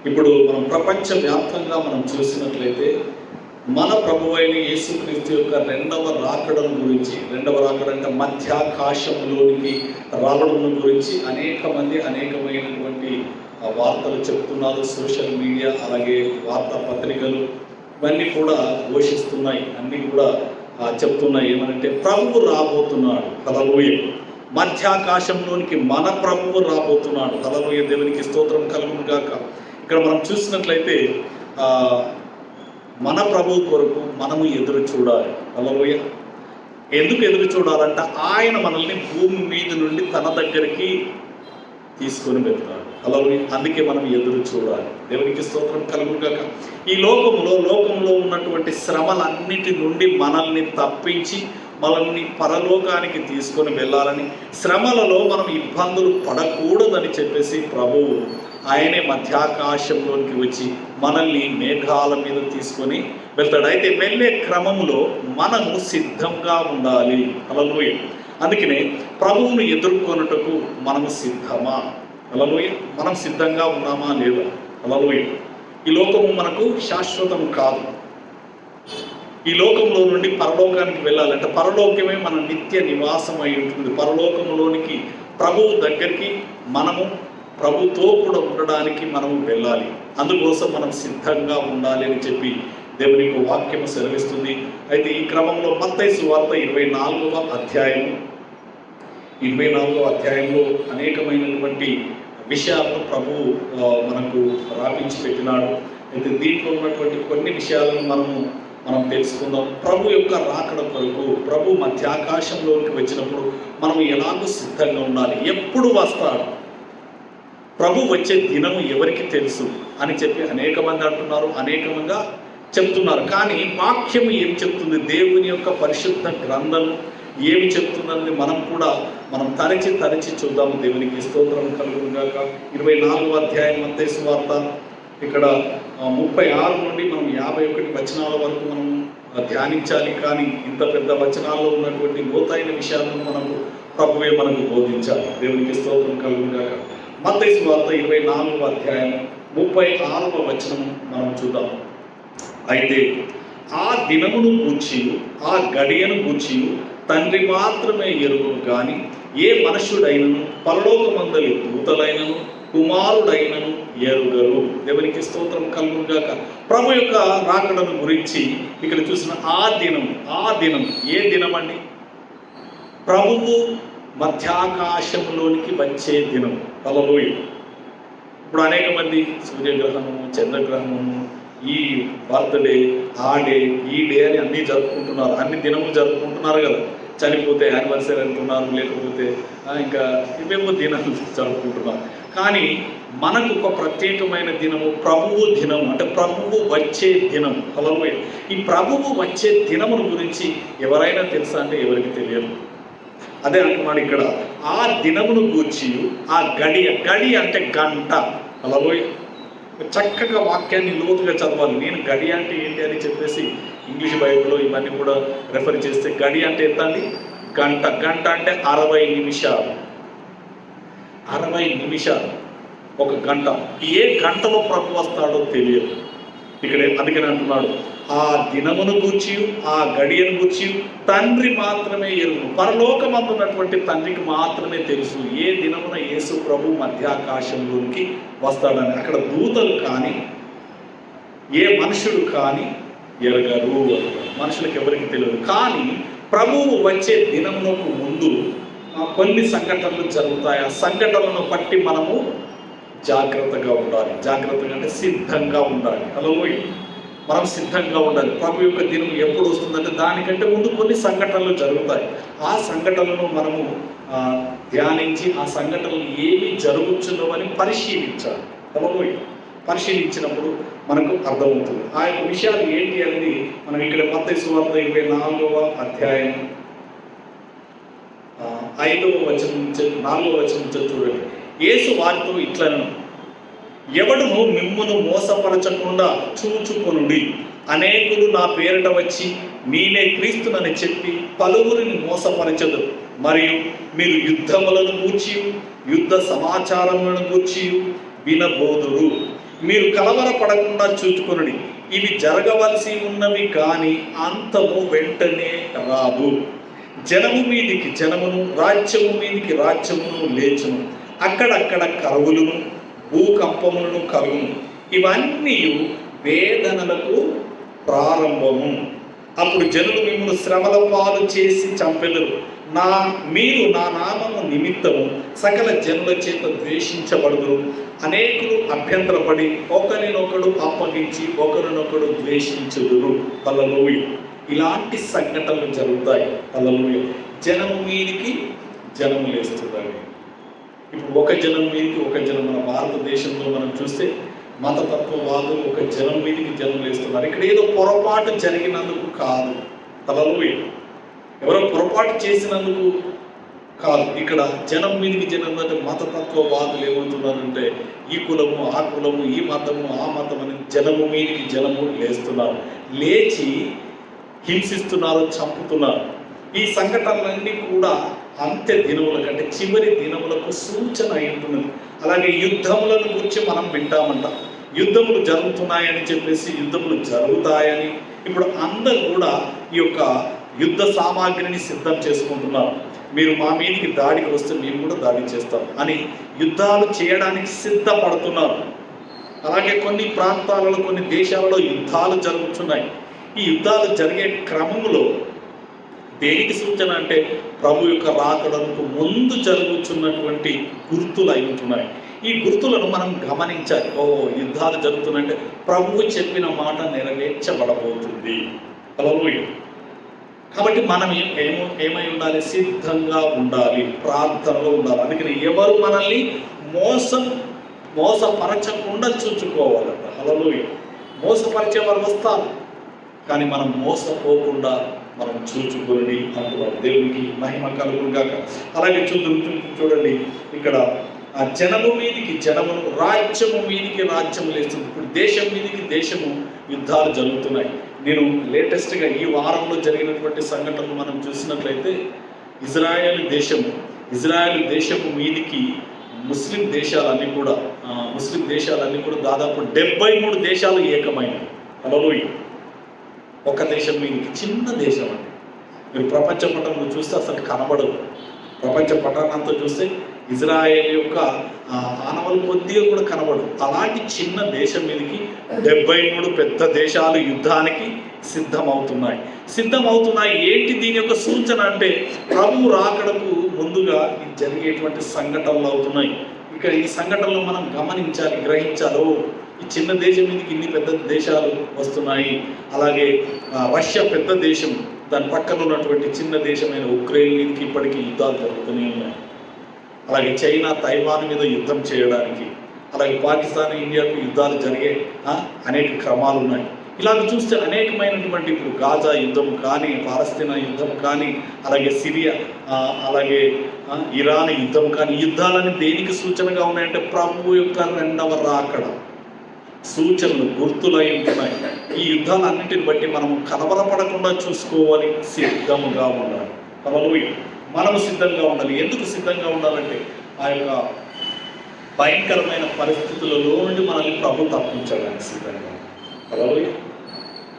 ఇప్పుడు మనం ప్రపంచవ్యాప్తంగా మనం చూసినట్లయితే మన ప్రభువైన యేసుక్రీస్తు యొక్క రెండవ రాకడను గురించి, రెండవ రాకడ అంటే మధ్యాకాశంలోనికి రావడం గురించి అనేక మంది అనేకమైనటువంటి వార్తలు చెప్తున్నారు. సోషల్ మీడియా అలాగే వార్తాపత్రికలు ఇవన్నీ కూడా ఘోషిస్తున్నాయి, అన్నీ కూడా చెప్తున్నాయి. ఏమనంటే ప్రభువు రాబోతున్నాడు, హల్లెలూయా. మధ్యాకాశంలోనికి మన ప్రభువు రాబోతున్నాడు, హల్లెలూయా. దేవునికి స్తోత్రం కలుగును గాక. ఇక్కడ మనం చూసినట్లయితే మన ప్రభు కొరకు మనము ఎదురు చూడాలి, హల్లెలూయా. ఎందుకు ఎదురు చూడాలంటే ఆయన మనల్ని భూమి మీద నుండి తన దగ్గరికి తీసుకొని వెళ్తాడు, హల్లెలూయా. అందుకే మనం ఎదురు చూడాలి. దేవునికి స్తోత్రం కలుగును గాక. ఈ లోకంలో ఉన్నటువంటి శ్రమలన్నిటి నుండి మనల్ని తప్పించి మనల్ని పరలోకానికి తీసుకొని వెళ్ళాలని, శ్రమలలో మనం ఇబ్బందులు పడకూడదని చెప్పేసి ప్రభువు ఆయనే మధ్యాకాశంలోనికి వచ్చి మనల్ని మేఘాల మీద తీసుకొని వెళ్తాడు. అయితే వెళ్ళే క్రమంలో మనము సిద్ధంగా ఉండాలి, హల్లెలూయా. అందుకనే ప్రభువును ఎదుర్కొనుటకు మనము సిద్ధమా, హల్లెలూయా. మనం సిద్ధంగా ఉన్నామా లేదా, హల్లెలూయా. ఈ లోకము మనకు శాశ్వతం కాదు. ఈ లోకంలో నుండి పరలోకానికి వెళ్ళాలంటే పరలోకమే మన నిత్య నివాసం అయి ఉంటుంది. పరలోకంలోనికి ప్రభువు దగ్గరికి మనము ప్రభుతో కూడా ఉండడానికి మనము వెళ్ళాలి. అందుకోసం మనం సిద్ధంగా ఉండాలి అని చెప్పి దేవుని యొక్క వాక్యం సెలవిస్తుంది. అయితే ఈ క్రమంలో మత్తయి సువార్త 24వ అధ్యాయంలో అనేకమైనటువంటి విషయాలను ప్రభువు మనకు రాపించి పెట్టినాడు. అయితే దీంట్లో ఉన్నటువంటి కొన్ని విషయాలను మనం తెలుసుకుందాం. ప్రభు యొక్క రాకడ కొరకు ప్రభు మధ్యాకాశంలోకి వచ్చినప్పుడు మనం ఎలాగో సిద్ధంగా ఉండాలి. ఎప్పుడు వస్తాడు, ప్రభు వచ్చే దినము ఎవరికి తెలుసు అని చెప్పి అనేక మంది అంటున్నారు, అనేకంగా చెప్తున్నారు. కానీ వాక్యము ఏం చెప్తుంది, దేవుని యొక్క పరిశుద్ధ గ్రంథం ఏమి చెప్తుందని మనం తరచి చూద్దాము. దేవునికి స్తోత్రం కలుగును గాక. 24వ అధ్యాయం మత్తయి సువార్త ఇక్కడ 36 నుండి మనం 51 వచనాల వరకు మనం ధ్యానించాలి. కానీ ఇంత పెద్ద వచనాల్లో ఉన్నటువంటి లోతైన విషయాలను ప్రభువే మనకు బోధించాలి. దేవునికి స్తోత్రం కలుగును గాక. మత్తయి సువార్త 24వ అధ్యాయం 36వ వచనం మనం చూద్దాం. అయితే ఆ దినమును గూర్చి ఆ గడియను గూర్చి తండ్రి మాత్రమే ఎరుగును కానీ ఏ మనుష్యుడైనను పరలోకమందలి దూతలైనను కుమారుడైనను ఎరుగరు. దేవునికి స్తోత్రం కలుగును గాక. ప్రభు యొక్క రాకడను గురించి ఇక్కడ చూసిన ఆ దినం ఏ దినం అండి? ప్రభువు మధ్యాకాశంలోనికి వచ్చే దినం, హల్లెలూయా. ఇప్పుడు అనేక మంది సూర్యగ్రహణము, చంద్రగ్రహణము, ఈ బర్త్డే, ఆ డే, ఈ డే అని అన్నీ జరుపుకుంటున్నారు. అన్ని దినములు జరుపుకుంటున్నారు కదా. చనిపోతే యానివర్సరీ అంటున్నారు, లేకపోతే ఇంకా ఇవేమో దినాలు జరుపుకుంటున్నారు. కానీ మనకు ఒక ప్రత్యేకమైన దినము ప్రభువు దినము, అంటే ప్రభువు వచ్చే దినం, హల్లెలూయా. ఈ ప్రభువు వచ్చే దినమును గురించి ఎవరైనా తెలుసా అంటే ఎవరికి తెలియదు. అదే అంటున్నాడు ఇక్కడ, ఆ దినమును గూర్చి ఆ గడి అంటే గంట, హల్లెలూయా. చక్కగా వాక్యాన్ని లోతుగా చదవాలి. నేను గడి అంటే ఏంటి అని చెప్పేసి ఇంగ్లీష్ బైబిల్లో ఇవన్నీ కూడా రెఫర్ చేస్తే గడి అంటే ఎంత అండి? గంట. గంట అంటే 60 నిమిషాలు. 60 నిమిషాలు ఒక గంట. ఏ గంటలో ప్రభు వస్తాడో తెలియదు. ఇక్కడ అందుకని అంటున్నాడు, ఆ దినమును గూర్చి ఆ గడియను గూర్చి తండ్రి మాత్రమే ఎరుగును. పరలోకమందున్నటువంటి తండ్రికి మాత్రమే తెలుసు ఏ దినమున యేసు ప్రభు మధ్యాకాశంలోనికి వస్తాడని. అక్కడ దూతలు కానీ ఏ మనుషుడు కానీ ఎరగరు. మనుషులకు ఎవరికి తెలియదు. కానీ ప్రభువు వచ్చే దినమునకు ముందు కొన్ని సంఘటనలు జరుగుతాయి. ఆ సంఘటనలను బట్టి మనము జాగ్రత్తగా ఉండాలి. జాగ్రత్తగా అంటే సిద్ధంగా ఉండాలి, హల్లెలూయా. మనం సిద్ధంగా ఉండాలి. ప్రభు యొక్క దినం ఎప్పుడు వస్తుందంటే దానికంటే ముందు కొన్ని సంఘటనలు జరుగుతాయి. ఆ సంఘటనలను మనము ధ్యానించి ఆ సంఘటనలు ఏమి జరుగుతున్నవని పరిశీలించాలి, హల్లెలూయా. పరిశీలించినప్పుడు మనకు అర్థమవుతుంది ఆ యొక్క విషయాలు ఏంటి అనేది. మనం ఇక్కడ మత్తయి సువార్త 24వ అధ్యాయం 5వ వచనం నుంచి 4వ వచనం నుంచి చూడండి. యేసు వారితో ఇట్లను, ఎవడును మిమ్మును మోసపరచకుండా చూచుకొనుడి. అనేకులు నా పేరిట వచ్చి నేనే క్రీస్తునని చెప్పి పలువురిని మోసపరచదు. మరియు మీరు యుద్ధములను గూర్చి యుద్ధ సమాచారములను గూర్చి వినబోదురు. మీరు కలవరపడకుండా చూచుకొనుడి. ఇవి జరగవలసి ఉన్నవి కానీ అంతము వెంటనే రాదు. జనము మీదికి జనమును, రాజ్యము మీదికి రాజ్యమును లేచును. అక్కడక్కడ కరువులను, భూకంపములను కలుగును. ఇవన్నీ వేదనలకు ప్రారంభము. అప్పుడు జనులు మిమ్మల్ని శ్రమల పాలు చేసి చంపెదరు. మీరు నా నామము నిమిత్తము సకల జనుల చేత ద్వేషించబడుదురు. అనేకులు అభ్యంతరపడి ఒకరినొకడు అప్పగించి ఒకరినొకడు ద్వేషించుదురు. హల్లెలూయా. ఇలాంటి సంఘటనలు జరుగుతాయి. హల్లెలూయా. జనము మీదికి జనము లేస్తున్నారు. ఇప్పుడు ఒక జనం మీదికి ఒక జనం, మన భారతదేశంలో మనం చూస్తే మతతత్వవాదులు ఒక జనం మీదికి జనం వేస్తున్నారు. ఇక్కడ ఏదో పొరపాటు జరిగినందుకు కాదు. హల్లెలూయా. ఎవరో పొరపాటు చేసినందుకు కాదు. ఇక్కడ జనం మీదికి జనం అంటే మతతత్వవాదులు ఏమవుతున్నారంటే ఈ కులము ఆ కులము, ఈ మతము ఆ మతం అని జనము మీదికి జనము లేస్తున్నారు. లేచి హింసిస్తున్నారు, చంపుతున్నారు. ఈ సంఘటనలన్నీ కూడా అంత్య దినముల కంటే చివరి దినములకు సూచన అయి ఉంటున్నది. అలాగే యుద్ధములను గురించి మనం వింటామంట. యుద్ధములు జరుగుతున్నాయని చెప్పేసి యుద్ధములు జరుగుతాయని ఇప్పుడు అందరూ కూడా ఈ యొక్క యుద్ధ సామాగ్రిని సిద్ధం చేసుకుంటున్నారు. మీరు మా మీదకి దాడికి వస్తే మేము కూడా దాడి చేస్తాం అని యుద్ధాలు చేయడానికి సిద్ధపడుతున్నారు. అలాగే కొన్ని ప్రాంతాలలో, కొన్ని దేశాలలో యుద్ధాలు జరుగుతున్నాయి. ఈ యుద్ధాలు జరిగే క్రమంలో దేనికి సూచన అంటే ప్రభు యొక్క రాకడకు ముందు జరుగుతున్నటువంటి గుర్తులు అయి ఉంటున్నాయి. ఈ గుర్తులను మనం గమనించాలి. యుద్ధాలు జరుగుతున్నాయంటే ప్రభువు చెప్పిన మాట నెరవేర్చబడబోతుంది. హల్లెలూయా. కాబట్టి మనం ఏమై ఉండాలి? సిద్ధంగా ఉండాలి, ప్రార్థనలో ఉండాలి. అందుకని ఎవరు మనల్ని మోసపరచకుండా చూసుకోవాలంట. హల్లెలూయా. మోసపరిచే వారు వస్తారు, కానీ మనం మోసపోకుండా మనం చూచుకొని అంటున్నాం. దేవునికి మహిమ కలుగును గాక. అలాగే చూడండి, ఇక్కడ ఆ జనము మీదికి జనమును, రాజ్యము మీదికి రాజ్యము లేస్తుంది. ఇప్పుడు దేశం మీదికి దేశము యుద్ధాలు జరుగుతున్నాయి. నేను లేటెస్ట్గా ఈ వారంలో జరిగినటువంటి సంఘటనలు మనం చూసినట్లయితే ఇజ్రాయెల్ దేశము మీదికి ముస్లిం దేశాలన్నీ కూడా దాదాపు 73 దేశాలు ఏకమైనవి. హల్లెలూయా. ఒక దేశం మీదకి, చిన్న దేశం అండి. మీరు ప్రపంచ పటంలో చూస్తే అసలు కనబడదు. ప్రపంచ పటానంతా చూస్తే ఇజ్రాయెల్ యొక్క ఆనవాళ్ళు కొద్దిగా కూడా కనబడదు. అలాంటి చిన్న దేశం మీదకి 73 పెద్ద దేశాలు యుద్ధానికి సిద్ధమవుతున్నాయి. ఏంటి దీని యొక్క సూచన అంటే ప్రభు రాకడకు ముందుగా జరిగేటువంటి సంఘటనలు అవుతున్నాయి. ఇక్కడ ఈ సంఘటనలు మనం గమనించాలి, గ్రహించాలి. ఈ చిన్న దేశం మీదకి ఇన్ని పెద్ద దేశాలు వస్తున్నాయి. అలాగే రష్యా పెద్ద దేశం, దాని పక్కన ఉన్నటువంటి చిన్న దేశమైన ఉక్రెయిన్ మీదకి ఇప్పటికీ యుద్ధాలు జరుగుతూనే ఉన్నాయి. అలాగే చైనా తైవాన్ మీద యుద్ధం చేయడానికి, అలాగే పాకిస్తాన్ ఇండియాకు యుద్ధాలు జరిగే అనేక క్రమాలు ఉన్నాయి. ఇలాగ చూస్తే అనేకమైనటువంటి ఇప్పుడు గాజా యుద్ధం కానీ, పాలస్తీనా యుద్ధం కానీ, అలాగే సిరియా, అలాగే ఇరాన్ యుద్ధం కానీ, యుద్ధాలని దేనికి సూచనగా ఉన్నాయంటే ప్రభు యొక్క రెండవ రాకడ సూచనలు, గుర్తులై ఉంటున్నాయి. ఈ యుద్ధాలన్నింటిని బట్టి మనము కలవరపడకుండా చూసుకోవాలి, సిద్ధముగా ఉండాలి. హల్లెలూయా. మనము సిద్ధంగా ఉండాలి. ఎందుకు సిద్ధంగా ఉండాలంటే ఆ యొక్క భయంకరమైన పరిస్థితులలో నుండి మనల్ని ప్రభు తప్పించడానికి సిద్ధంగా. హల్లెలూయా.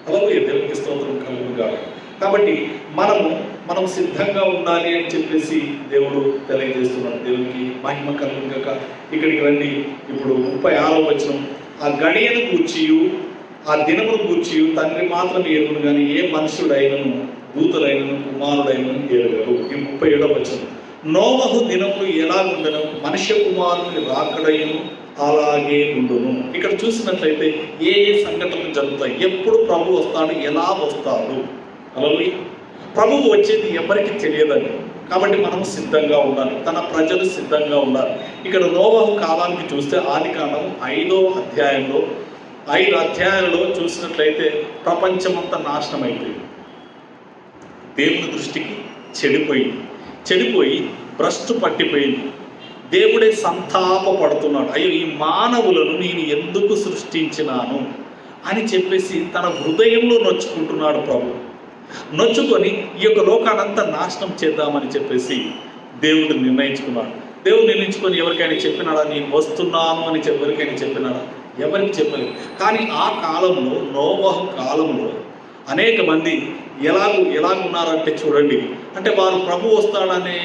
దేవునికి స్తోత్రం కలుగును గాక. కాబట్టి మనం సిద్ధంగా ఉండాలి అని చెప్పేసి దేవుడు తెలియజేస్తున్నాడు. దేవునికి మహిమ కలుగును గాక. ఇక్కడికి రండి. ఇప్పుడు 36వ వచనం. ఆ గడియను గూర్చియు ఆ దినమును గూర్చియు తండ్రి మాత్రం ఎరుగును కానీ ఏ మనుషుడైనను, దూతలైనను, కుమారుడైనను ఎరుగరు. ఈ 37వ వచనం. నోవహు దినములు ఎలాగుండను, మనుష్య కుమారుని రాకడైను అలాగే ఉండును. ఇక్కడ చూసినట్లయితే ఏ సంఘటనలు జరుగుతాయి, ఎప్పుడు ప్రభు వస్తాడు, ఎలా వస్తాడు. హల్లెలూయా. ప్రభువు వచ్చేది ఎవరికి తెలియదండి. కాబట్టి మనం సిద్ధంగా ఉండాలి, తన ప్రజలు సిద్ధంగా ఉండాలి. ఇక్కడ నోవహు కాలానికి చూస్తే ఆదికాండం 5వ అధ్యాయంలో 5 అధ్యాయాలలో చూసినట్లయితే ప్రపంచమంతా నాశనం అయిపోయింది. దేవుని దృష్టికి చెడిపోయి భ్రష్టు పట్టిపోయింది. దేవుడే సంతాపపడుతున్నాడు. అయ్యో, ఈ మానవులను నేను ఎందుకు సృష్టించినాను అని చెప్పేసి తన హృదయంలో నొచ్చుకుంటున్నాడు ప్రభు. నొచ్చుకొని ఈ యొక్క లోకానంతా నాశనం చేద్దామని చెప్పేసి దేవుడు నిర్ణయించుకున్నాడు. దేవుడు నిర్ణయించుకొని ఎవరికైనా చెప్పినాడా, నేను వస్తున్నాను అని ఎవరికైనా చెప్పినాడా? ఎవరికి చెప్పలేదు. కానీ ఆ కాలంలో, నోవహు కాలంలో అనేక మంది ఎలాగున్నారంటే చూడండి, అంటే వారు ప్రభు వస్తాడనే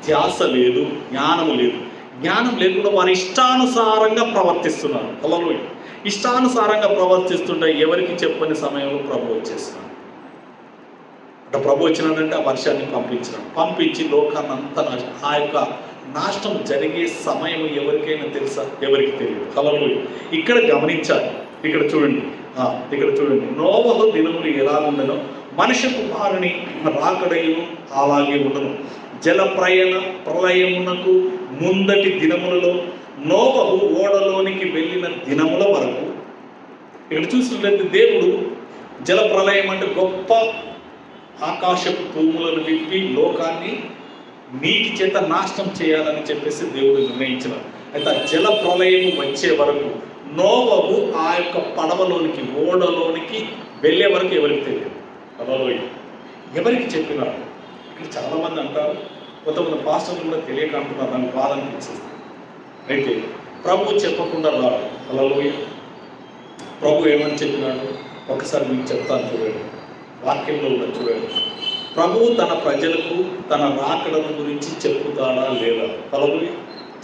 ధ్యాస లేదు, జ్ఞానం లేదు. జ్ఞానం లేకుండా వారు ఇష్టానుసారంగా ప్రవర్తిస్తున్నారు. హల్లెలూయా. ఇష్టానుసారంగా ప్రవర్తిస్తుంటే ఎవరికి చెప్పని సమయంలో ప్రభు వచ్చేస్తున్నారు. అంటే ప్రభు వచ్చినాడంటే ఆ వర్షాన్ని పంపించి లోకాన్ని అంతా ఆ యొక్క నాశనం జరిగే సమయం ఎవరికైనా తెలుసా? ఎవరికి తెలియదు. హల్లెలూయా. ఇక్కడ గమనించాలి. ఇక్కడ చూడండి నోవహు దినములు ఎలా ఉండనో మనిషి కుమారుని రాకడయును అలాగే ఉండను. జల ప్రళయమునకు ముందటి దినములలో నోవహు ఓడలోనికి వెళ్ళిన దినముల వరకు. ఇక్కడ చూసినట్లయితే దేవుడు జల ప్రళయం అంటే గొప్ప ఆకాశపు తూములను విప్పి లోకాన్ని నీటి చేత నాశనం చేయాలని చెప్పేసి దేవుడు నిర్ణయించినారు. అయితే ఆ జల ప్రళయం వచ్చే వరకు నోవహు ఆ యొక్క పడవలోనికి, ఓడలోనికి వెళ్ళే వరకు ఎవరికి తెలియదు. హల్లెలూయా. ఎవరికి చెప్పినారు? ఇక్కడ చాలామంది అంటారు, కొంతమంది పాస్టర్లు కూడా తెలియక అంటున్నారు, దానికి బాధ అనిపించింది. అయితే ప్రభు చెప్పకుండా రాడు. హల్లెలూయా. ప్రభు ఏమని చెప్పినాడు ఒకసారి మీకు చెప్తాను, చూడండి. వాక్యంలో కూడా చూడండి. ప్రభువు తన ప్రజలకు తన రాకడను గురించి చెప్పుతాడా లేదా? హల్లెలూయా.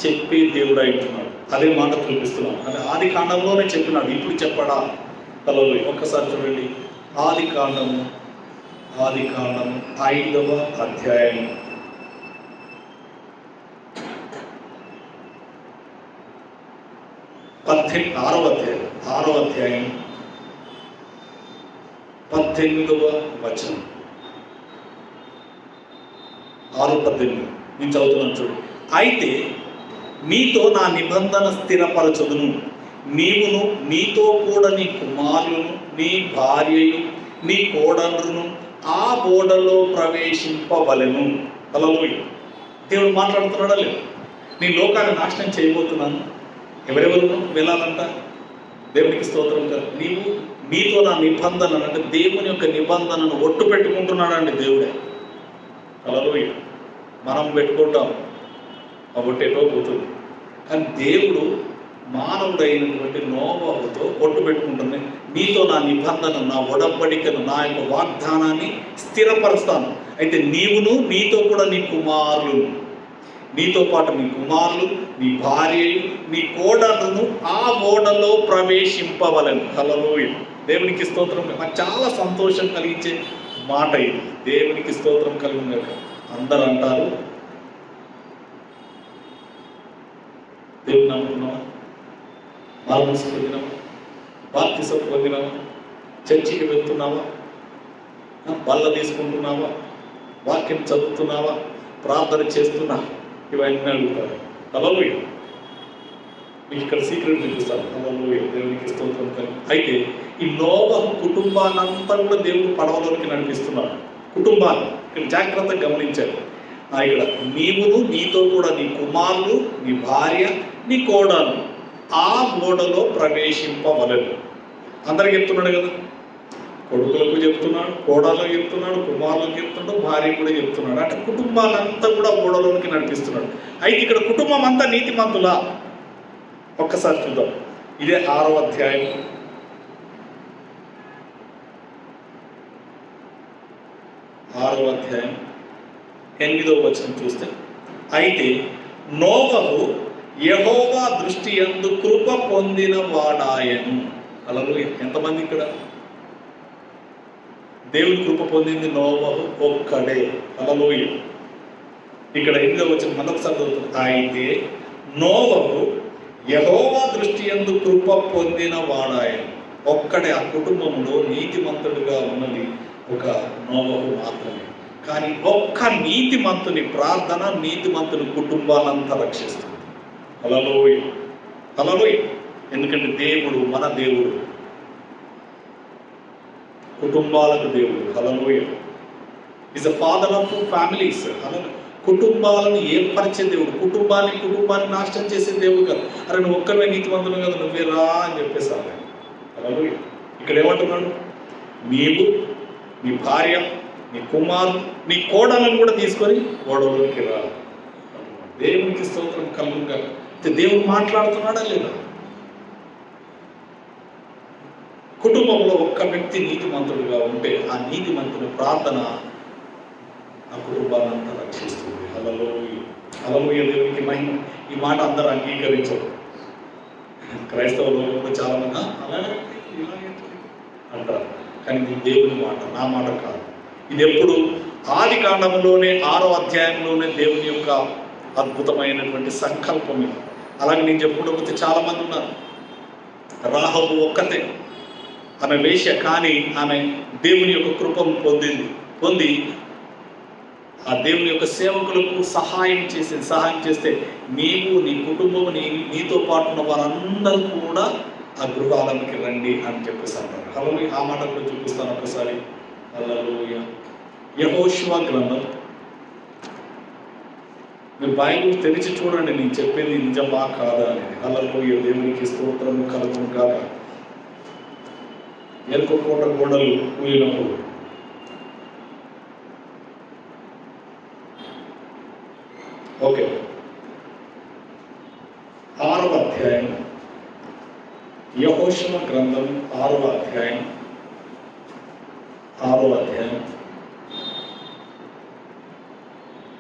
చెప్పి దేవుడు అంటున్నాడు. అదే మాట చూపిస్తున్నాడు. అంటే ఆది కాండంలోనే చెప్పినాడు, ఇప్పుడు చెప్పడా? హల్లెలూయా. ఒక్కసారి చూడండి. ఆది కాండము 5వ అధ్యాయం 6వ అధ్యాయం 18వ వచనం. 6:18 నేను చదువుతున్నాను, చూడు. అయితే నీతో నా నిబంధన స్థిరపరచుదును, నీవును నీతో కూడా నీ కుమారులను, నీ భార్యయు, నీ కోడలను ఆ ఓడలో ప్రవేశింపవలెను. హల్లెలూయా. దేవుడు మాట్లాడుతున్నాడా లేదు? నీ లోకాన్ని నాశనం చేయబోతున్నాను, ఎవరెవరు వెళ్ళాలంట? దేవునికి స్తోత్రం కదా. నీతో నా నిబంధన అంటే దేవుని యొక్క నిబంధనను ఒట్టు పెట్టుకుంటున్నాడండి దేవుడే. హల్లెలూయా. మనం పెట్టుకుంటాం, ఆ ఒట్టు ఎటో పోతుంది. కానీ దేవుడు మానవుడైనటువంటి నోవహుతో ఒట్టు పెట్టుకుంటుంది. నీతో నా నిబంధన, నా ఒడంబడికను, నా యొక్క వాగ్దానాన్ని స్థిరపరుస్తాను. అయితే నీవును నీతో కూడా నీ కుమారులు, నీతో పాటు నీ కుమారులు, నీ భార్యలు, నీ కోడలను ఆ ఓడలో ప్రవేశింపవలను. హల్లెలూయా. దేవునికి స్తోత్రం. నాకు చాలా సంతోషం కలిగించే మాట ఇది. దేవునికి స్తోత్రం కలిగిన అందరూ అంటారు, దేవుని నమ్ముకున్నావా? బాప్తిసం పొందినావా? బాప్తిసం పొందినావా? చర్చికి వెళ్తున్నావా? బల్ల తీసుకుంటున్నావా? వాక్యం చదువుతున్నావా? ప్రార్థన చేస్తున్నావా? ఇవన్నీ అడుగుతారు. హల్లెలూయా. మీకు ఇక్కడ సీక్రెట్ చూపిస్తాను. హల్లెలూయా. దేవునికి స్తోత్రం కలిగి. అయితే ఈ నోవహు కుటుంబాన్నంతా కూడా దేవుడు పడవలోకి నడిపిస్తున్నాడు. కుటుంబాన్ని ఇక్కడ జాగ్రత్తగా గమనించారు. ఇక్కడ నీవును నీతో కూడా నీ కుమారులు, నీ భార్య, నీ కోడలు ఆ ఓడలో ప్రవేశింపవలెను. అందరికి చెప్తున్నాడు కదా. కొడుకులకు చెప్తున్నాడు, కోడలకు చెప్తున్నాడు, కుమారులకు చెప్తున్నాడు, భార్య కూడా చెప్తున్నాడు. అంటే కుటుంబాలంతా కూడా ఓడలోనికి నడిపిస్తున్నాడు. అయితే ఇక్కడ కుటుంబం అంతా నీతిమంతులా? ఒక్కసారి చూద్దాం. ఇదే 6వ అధ్యాయం 8వ వచనం చూస్తే, అయితే నోవహు యెహోవా దృష్టి యందు కృప పొందిన వాడాయను. హల్లెలూయా. ఎంతమంది ఇక్కడ దేవుని కృప పొందింది? నోవహు ఒక్కడే. హల్లెలూయా. ఇక్కడ 8వ వచనం మరొకసారి చదువుతుంది. అయితే నోవహు యెహోవా దృష్టి యందు కృప పొందిన వాడాయను. ఒక్కడే ఆ కుటుంబంలో నీతిమంతుడిగా ఉన్నది ఒక నోవహు మాత్రమే. కానీ ఒక్క నీతిమంతుని ప్రార్థన నీతిమంతుని కుటుంబాలంతా రక్షిస్తుంది. హల్లెలూయా. హల్లెలూయా. ఎందుకంటే దేవుడు, మన దేవుడు కుటుంబాలకు దేవుడు. Hallelujah. Is the father of families. కుటుంబాలను ఏర్పరిచే దేవుడు. కుటుంబాన్ని నాశనం చేసే దేవుడు కదా. అరే నువ్వు ఒక్కరివే నీతిమంతులు కదా, నువ్వే రా అని చెప్పేసారు. హల్లెలూయా. ఇక్కడ ఏమంటున్నాడు? నీవు, నీ భార్య, నీ కుమారు, నీ కోడలను కూడా తీసుకొని ఓడలోకి రా. దేవునికి స్తోత్రం కలుగుగా. దేవుడు మాట్లాడుతున్నాడా లేదా? కుటుంబంలో ఒక్క వ్యక్తి నీతిమంతుడుగా ఉంటే ఆ నీతిమంతుని ప్రార్థన ఆ కుటుంబాన్ని అంతా రక్షిస్తుంది. హల్లెలూయా దేవునికి మహిమ. ఈ మాట అందరూ అంగీకరించరు. క్రైస్తవ లోకంలో చాలా మంది అలాగే అంటారు, కానీ ఇది దేవుని మాట, నా మాట కాదు. ఇది ఎప్పుడు ఆది కాండంలోనే 6వ అధ్యాయంలోనే దేవుని యొక్క అద్భుతమైనటువంటి సంకల్పం ఇది. అలాగే నేను చెప్పుకోకపోతే చాలా మంది ఉన్నారు. రాహబు ఒక్కతే, ఆమె వేశ్య, కానీ ఆమె దేవుని యొక్క కృపను పొంది ఆ దేవుని యొక్క సేవకులకు సహాయం చేస్తే నీవు, నీ కుటుంబం, నీతో పాటు ఉన్న వారందరూ కూడా ఆ గృహాలకి రండి అని చెప్పేసి అంటారు. హల్లెలూయా. ఆ మాట కూడా చూపిస్తాను ఒకసారి. హల్లెలూయా. యెహోషువ గ్రంథం, మీరు బైబిల్ తెరిచి చూడండి, నేను చెప్పేది నిజమా కాదా అనేది. హల్లెలూయా. దేవునికి స్తోత్రము కలుగును గాక. ఎరుకో కోట గోడలు కూలినప్పుడు ఓకే, 6వ అధ్యాయం, యెహోషువ గ్రంథం 6వ అధ్యాయం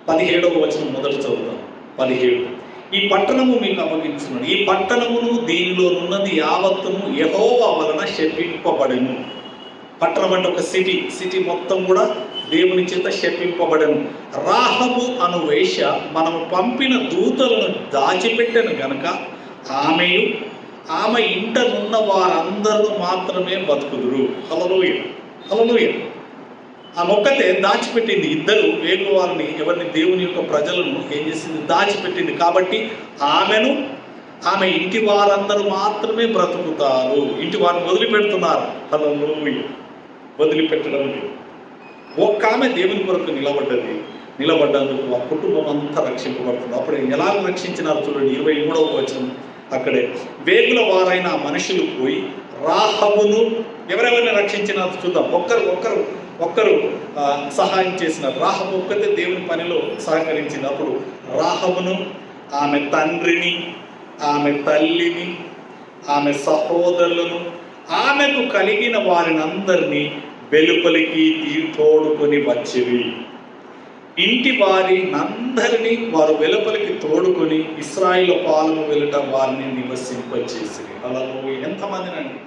17వ వచనం మొదలు చదువుతాం. 17. ఈ పట్టణము మీకు అప్పగించున్నాను, ఈ పట్టణమును దీనిలోనున్నది యావత్తును యెహోవా వలన శపింపబడెను. పట్టణం అంటే ఒక సిటీ మొత్తం కూడా దేవుని చేత శపింపబడెను. రాహబు అను వేశ్య మనము పంపిన దూతలను దాచిపెట్టెను గనుక ఆమె ఇంట ఉన్న వారందరూ మాత్రమే బతుకుదురు. హల్లెలూయా. ఆ మొక్కతే దాచిపెట్టింది. ఇద్దరు వేగువారిని, ఎవరిని? దేవుని యొక్క ప్రజలను ఏం చేసింది? దాచిపెట్టింది. కాబట్టి ఆమె ఇంటి వారందరూ మాత్రమే బ్రతుకుతారు. ఇంటి వారిని వదిలిపెడుతున్నారు. హల్లెలూయా. వదిలిపెట్టడం. ఒక్క ఆమె దేవుని కొరకు నిలబడ్డందుకు ఆ కుటుంబం అంతా రక్షింపబడుతుంది. అప్పుడు ఎలాగ రక్షించినారు చూడండి. 23వ వచనం. అక్కడే వేగుల వారైన మనుషులు పోయి రాహబును ఎవరెవరిని రక్షించినారు చూద్దాం. ఒక్కరు సహాయం చేసినారు. రాహబు ఒక్కతే దేవుని పనిలో సహకరించింది. అప్పుడు రాహబును, ఆమె తండ్రిని, ఆమె తల్లిని, ఆమె సహోదరులను, ఆమెకు కలిగిన వారిని అందరినీ వెలుపలికి తోడుకొని వచ్చివి. ఇంటి వారినందరినీ వారు వెలుపలికి తోడుకొని ఇశ్రాయేలు పాలన వెళ్ళట వారిని నివసింపచేసిరి. అలా ఎంతమందినండి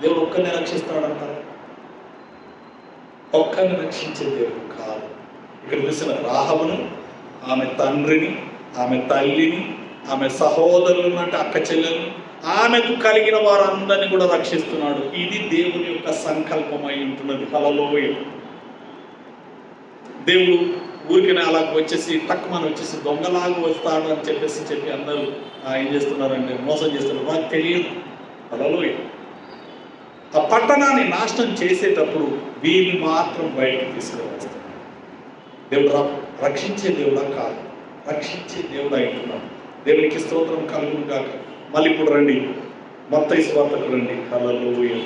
దేవుడు ఒక్కరిని రక్షిస్తాడంటారు? ఒక్కరిని రక్షించే దేవుడు కాదు. ఇక్కడ చూసిన రాహబును, ఆమె తండ్రిని, ఆమె తల్లిని, ఆమె సహోదరులను అంటే అక్క చెల్లెలను, ఆమెకు కలిగిన వారందరినీ కూడా రక్షిస్తున్నాడు. ఇది దేవుని యొక్క సంకల్పమై ఉంటున్నది. హల్లెలూయా. దేవుడు ఊరికనే అలా వచ్చేసి దొంగలాగా వస్తాడు అని చెప్పి అందరూ ఏం చేస్తున్నారంటే మోసం చేస్తున్నారు. వాళ్ళకి తెలియదు. హల్లెలూయా. ఆ పట్టణాన్ని నాశనం చేసేటప్పుడు వీరిని మాత్రం బయటకు తీసుకువస్తారు. దేవుడు రక్షించే దేవుడా కాదు, రక్షించే దేవుడు అంటున్నాడు. దేవునికి స్తోత్రం కలుగును గాక. మళ్ళీ ఇప్పుడు రండి, మత్తయి సువార్తకు రండి. హల్లెలూయా.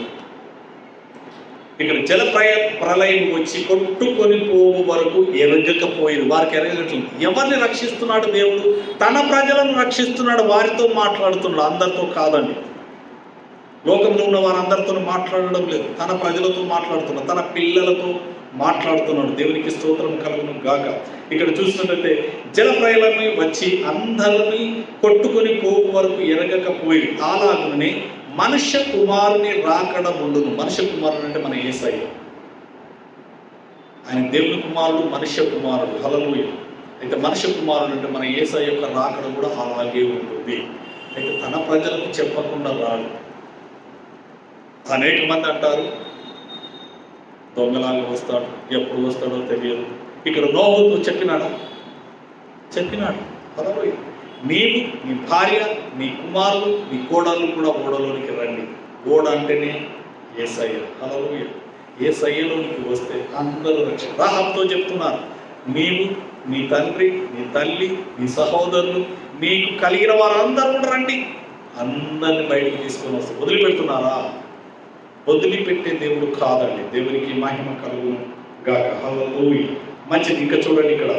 ఇక్కడ జల ప్రళయం వచ్చి కొట్టుకొని పోవు వరకు ఎరగకపోయింది. వారికి ఎరగట్లేదు. ఎవరిని రక్షిస్తున్నాడు దేవుడు? తన ప్రజలను రక్షిస్తున్నాడు. వారితో మాట్లాడుతున్నాడు, అందరితో కాదండి. లోకంలో ఉన్న వారందరితో మాట్లాడడం లేదు, తన ప్రజలతో మాట్లాడుతున్నాడు, తన పిల్లలతో మాట్లాడుతున్నాడు. దేవునికి స్తోత్రం కలుగును గాక. ఇక్కడ చూసినట్లయితే జల ప్రళయమే వచ్చి అందరినీ కొట్టుకొని పోవు వరకు ఎరగకపోయి అలాగనే మనుష్య కుమారుని రాకడ ఉండును. మనుష్య కుమారుడు అంటే మన యేసయ్య. ఆయన దేవుని కుమారుడు, మనుష్య కుమారుడు. హల్లెలూయా. అయితే మనుష్య కుమారుడు అంటే మన యేసయ్య యొక్క రాకడ కూడా అలాగే ఉంటుంది. అయితే తన ప్రజలకు చెప్పకుండా రాడు. అనేక మంది అంటారు దొంగలాగా వస్తాడు, ఎప్పుడు వస్తాడో తెలియదు. ఇక్కడ నోహుతో చెప్పినాడు. హల్లెలూయా. నీవు, నీ భార్య, నీ కుమారులు, నీ కోడళ్ళు కూడా ఓడలోనికి రండి. ఓడ అంటేనే యేసయ్య. హల్లెలూయా. యేసయ్యలోనికి వస్తే అందరూ రక్షణ. రాహబుతో చెప్తున్నారు, నీవు, నీ తండ్రి, నీ తల్లి, నీ సహోదరులు, నీకు కలిగిన వారందరూ కూడా రండి. అందరిని బయటకు తీసుకొని వస్తే వదిలిపెడుతున్నారా? వదిలిపెట్టే దేవుడు కాదండి. దేవునికి మహిమ కలుగును గాక. హల్లెలూయా. మంచిది. ఇంకా చూడండి, ఇక్కడ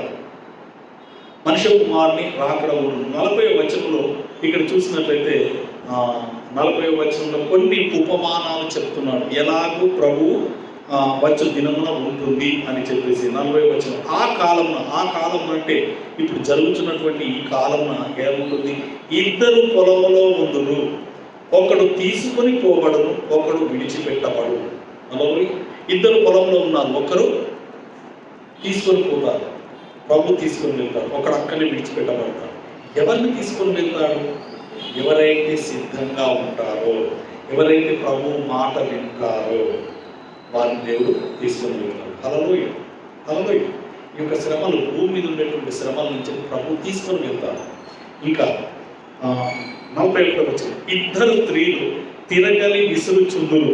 మనుష్య కుమారుని రాకడ 40వ వచనంలో ఇక్కడ చూసినట్లయితే 40వ వచనంలో కొన్ని ఉపమానాలు చెప్తున్నాడు. ఎలాగూ ప్రభు వచ్చు దినమున ఉంటుంది అని చెప్పేసి 40వ వచనం. ఆ కాలం అంటే ఇప్పుడు జరుగుతున్నటువంటి ఈ కాలమున ఏముంటుంది? ఇద్దరు పొలములో ఉందురు, ఒకడు తీసుకొని పోబడును, ఒకడు విడిచిపెట్టబడు. ఇద్దరు పొలంలో ఉన్నారు, ఒకరు తీసుకొని పోతారు, ప్రభు తీసుకొని వెళ్తారు, ఒకడు అక్కడే విడిచిపెట్టబడతారు. ఎవరిని తీసుకొని వెళ్తాడు? ఎవరైతే సిద్ధంగా ఉంటారో, ఎవరైతే ప్రభు మాట వింటారో వారిని దేవుడు తీసుకొని వెళ్తాడు. హల్లెలూయా, హల్లెలూయా. ఈ యొక్క శ్రమలు, భూమి మీద ఉండేటువంటి శ్రమల నుంచి ప్రభు తీసుకొని వెళ్తారు. ఇంకా 41వ వచనం, ఇద్దరు స్త్రీలు తిరగలి విసురుచుందురు,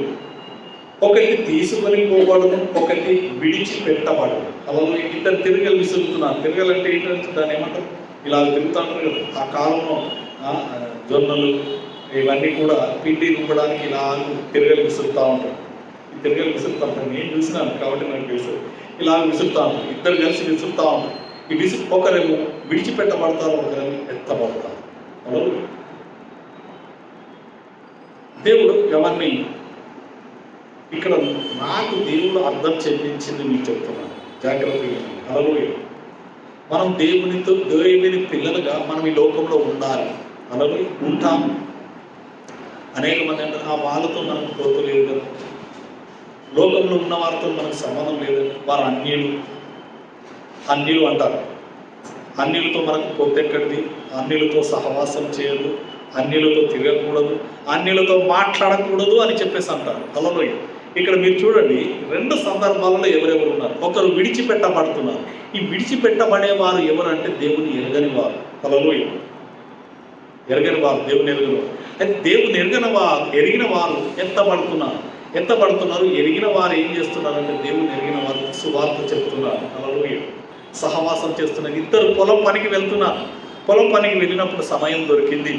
ఒకటి తీసుకొని పోబడును, ఒకటి విడిచిపెట్టబడును. అలాగే ఇద్దరు తిరగలి విసురుతున్నారు. తిరగలంటే ఏంటంటే దాన్ని ఏమంటారు? ఇలా తిరుగుతూ ఉంటారు కదా. ఆ కాలంలో జొన్నలు ఇవన్నీ కూడా పిండి రుబ్బడానికి ఇలా తిరగలి విసురుతూ ఉంటారు. ఈ తిరగలి విసురుతూ ఉంటారు. నేను చూసినాను కాబట్టి నాకు తెలుసు. ఇలా విసురుతూ ఉంటారు, ఇద్దరు కలిసి విసురుతూ ఉంటారు. ఈ ఒకరేమో విడిచిపెట్టబడతారు, ఒకరేమో ఎత్తబడతారు. అలాగే దేవుడు ఎవరిని ఇక్కడ నాకు దేవుడు అర్థం చెప్పించింది మీకు చెప్తున్నాను, జాగ్రత్తగా. హల్లెలూయా. మనం దేవుని పిల్లలుగా మనం ఈ లోకంలో ఉండాలి. హల్లెలూయా. ఉంటాం. అనేక మంది అంటారు వాళ్ళతో మనకు తోడు లేదు కదా, లోకంలో ఉన్న వారితో మనకు సంబంధం లేదు, వారు అన్యులు అంటారు. అన్యులతో మనకు పొత్తెక్కడిది, అన్యులతో సహవాసం చేయదు, అన్యులతో తిరగకూడదు, అన్యులతో మాట్లాడకూడదు అని చెప్పేసి అంటారు. హల్లెలూయా. ఇక్కడ మీరు చూడండి, 2 సందర్భాలలో ఎవరెవరు ఉన్నారు? ఒకరు విడిచిపెట్టబడుతున్నారు. ఈ విడిచిపెట్టబడేవారు ఎవరంటే దేవుని ఎరగని వారు. హల్లెలూయా. ఎరగని వారు, దేవుని ఎరగని వారు. అయితే దేవుని ఎరిగిన వారు ఎత్తబడుతున్నారు. ఎరిగిన వారు ఏం చేస్తున్నారంటే దేవుని ఎరిగిన వారు సువార్త చెప్తున్నారు. హల్లెలూయా. సహవాసం చేస్తున్నారు. ఇద్దరు పొలం పనికి వెళ్తున్నారు. పొలం పనికి వెళ్ళినప్పుడు సమయం దొరికింది,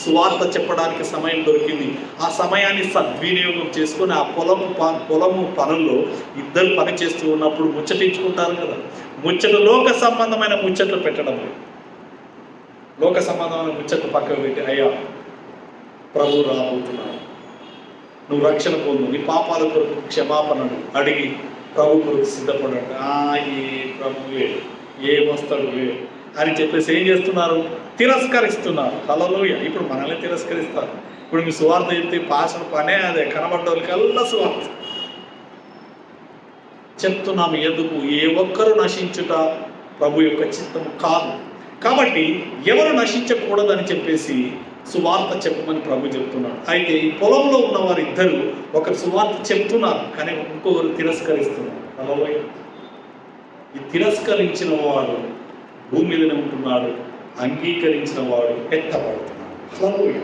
సువార్త చెప్పడానికి సమయం దొరికింది. ఆ సమయాన్ని సద్వినియోగం చేసుకొని ఆ పొలము పనుల్లో ఇద్దరు పని చేస్తూ ఉన్నప్పుడు ముచ్చటించుకుంటారు కదా. లోక సంబంధమైన ముచ్చట్లు పెట్టడం లేదు. లోక సంబంధమైన ముచ్చట్లు పక్కకు పెట్టి, అయ్యా ప్రభు రాబోతున్నాడు, నువ్వు రక్షణ పొందు, నీ పాపాల కొరకు క్షమాపణను అడిగి ప్రభు కొరకు సిద్ధపడండి. ఏ ప్రభువే ఏమొస్తాడు అని చెప్పేసి ఏం చేస్తున్నారు? తిరస్కరిస్తున్నారు. హల్లెలూయా. ఇప్పుడు మనల్ని తిరస్కరిస్తారు. ఇప్పుడు మీ సువార్త చెప్తే పాసన పనే అదే, కనబడ్డోళ్ళకల్లా సువార్త చెప్తున్నాము. ఎందుకు? ఏ ఒక్కరు నశించుట ప్రభు యొక్క చిత్తము కాదు. కాబట్టి ఎవరు నశించకూడదని చెప్పేసి సువార్త చెప్పమని ప్రభు చెప్తున్నాడు. అయితే ఈ పొలంలో ఉన్న వారు ఇద్దరు ఒకరు సువార్త చెప్తున్నారు, కానీ ఇంకొకరు తిరస్కరిస్తున్నారు. హల్లెలూయా. ఈ తిరస్కరించిన వాడు భూమి మీదనే ఉంటున్నాడు, అంగీకరించిన వాడు ఎత్తబడుతున్నాడు. హల్లెలూయా.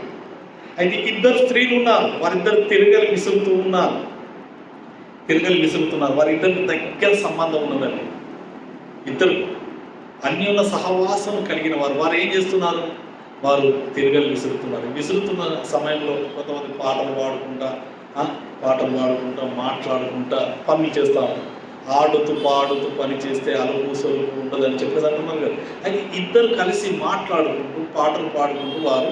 అయితే ఇద్దరు స్త్రీలు ఉన్నారు, వారిద్దరు తిరగలి విసురుతున్నారు. వారిద్దరికి దగ్గర సంబంధం ఉన్నదండి. ఇద్దరు అన్యోన్య సహవాసం కలిగిన వారు ఏం చేస్తున్నారు? వారు తిరగలి విసురుతున్న సమయంలో కొంతమంది పాటలు పాడుకుంటా మాట్లాడుకుంటా పనులు చేస్తాము. ఆడుతూ పాడుతూ పని చేస్తే అలపూసలు ఉండదని చెప్పేసి అంటున్నారు కదా. అయితే ఇద్దరు కలిసి మాట్లాడుకుంటూ పాటలు పాడుకుంటూ వారు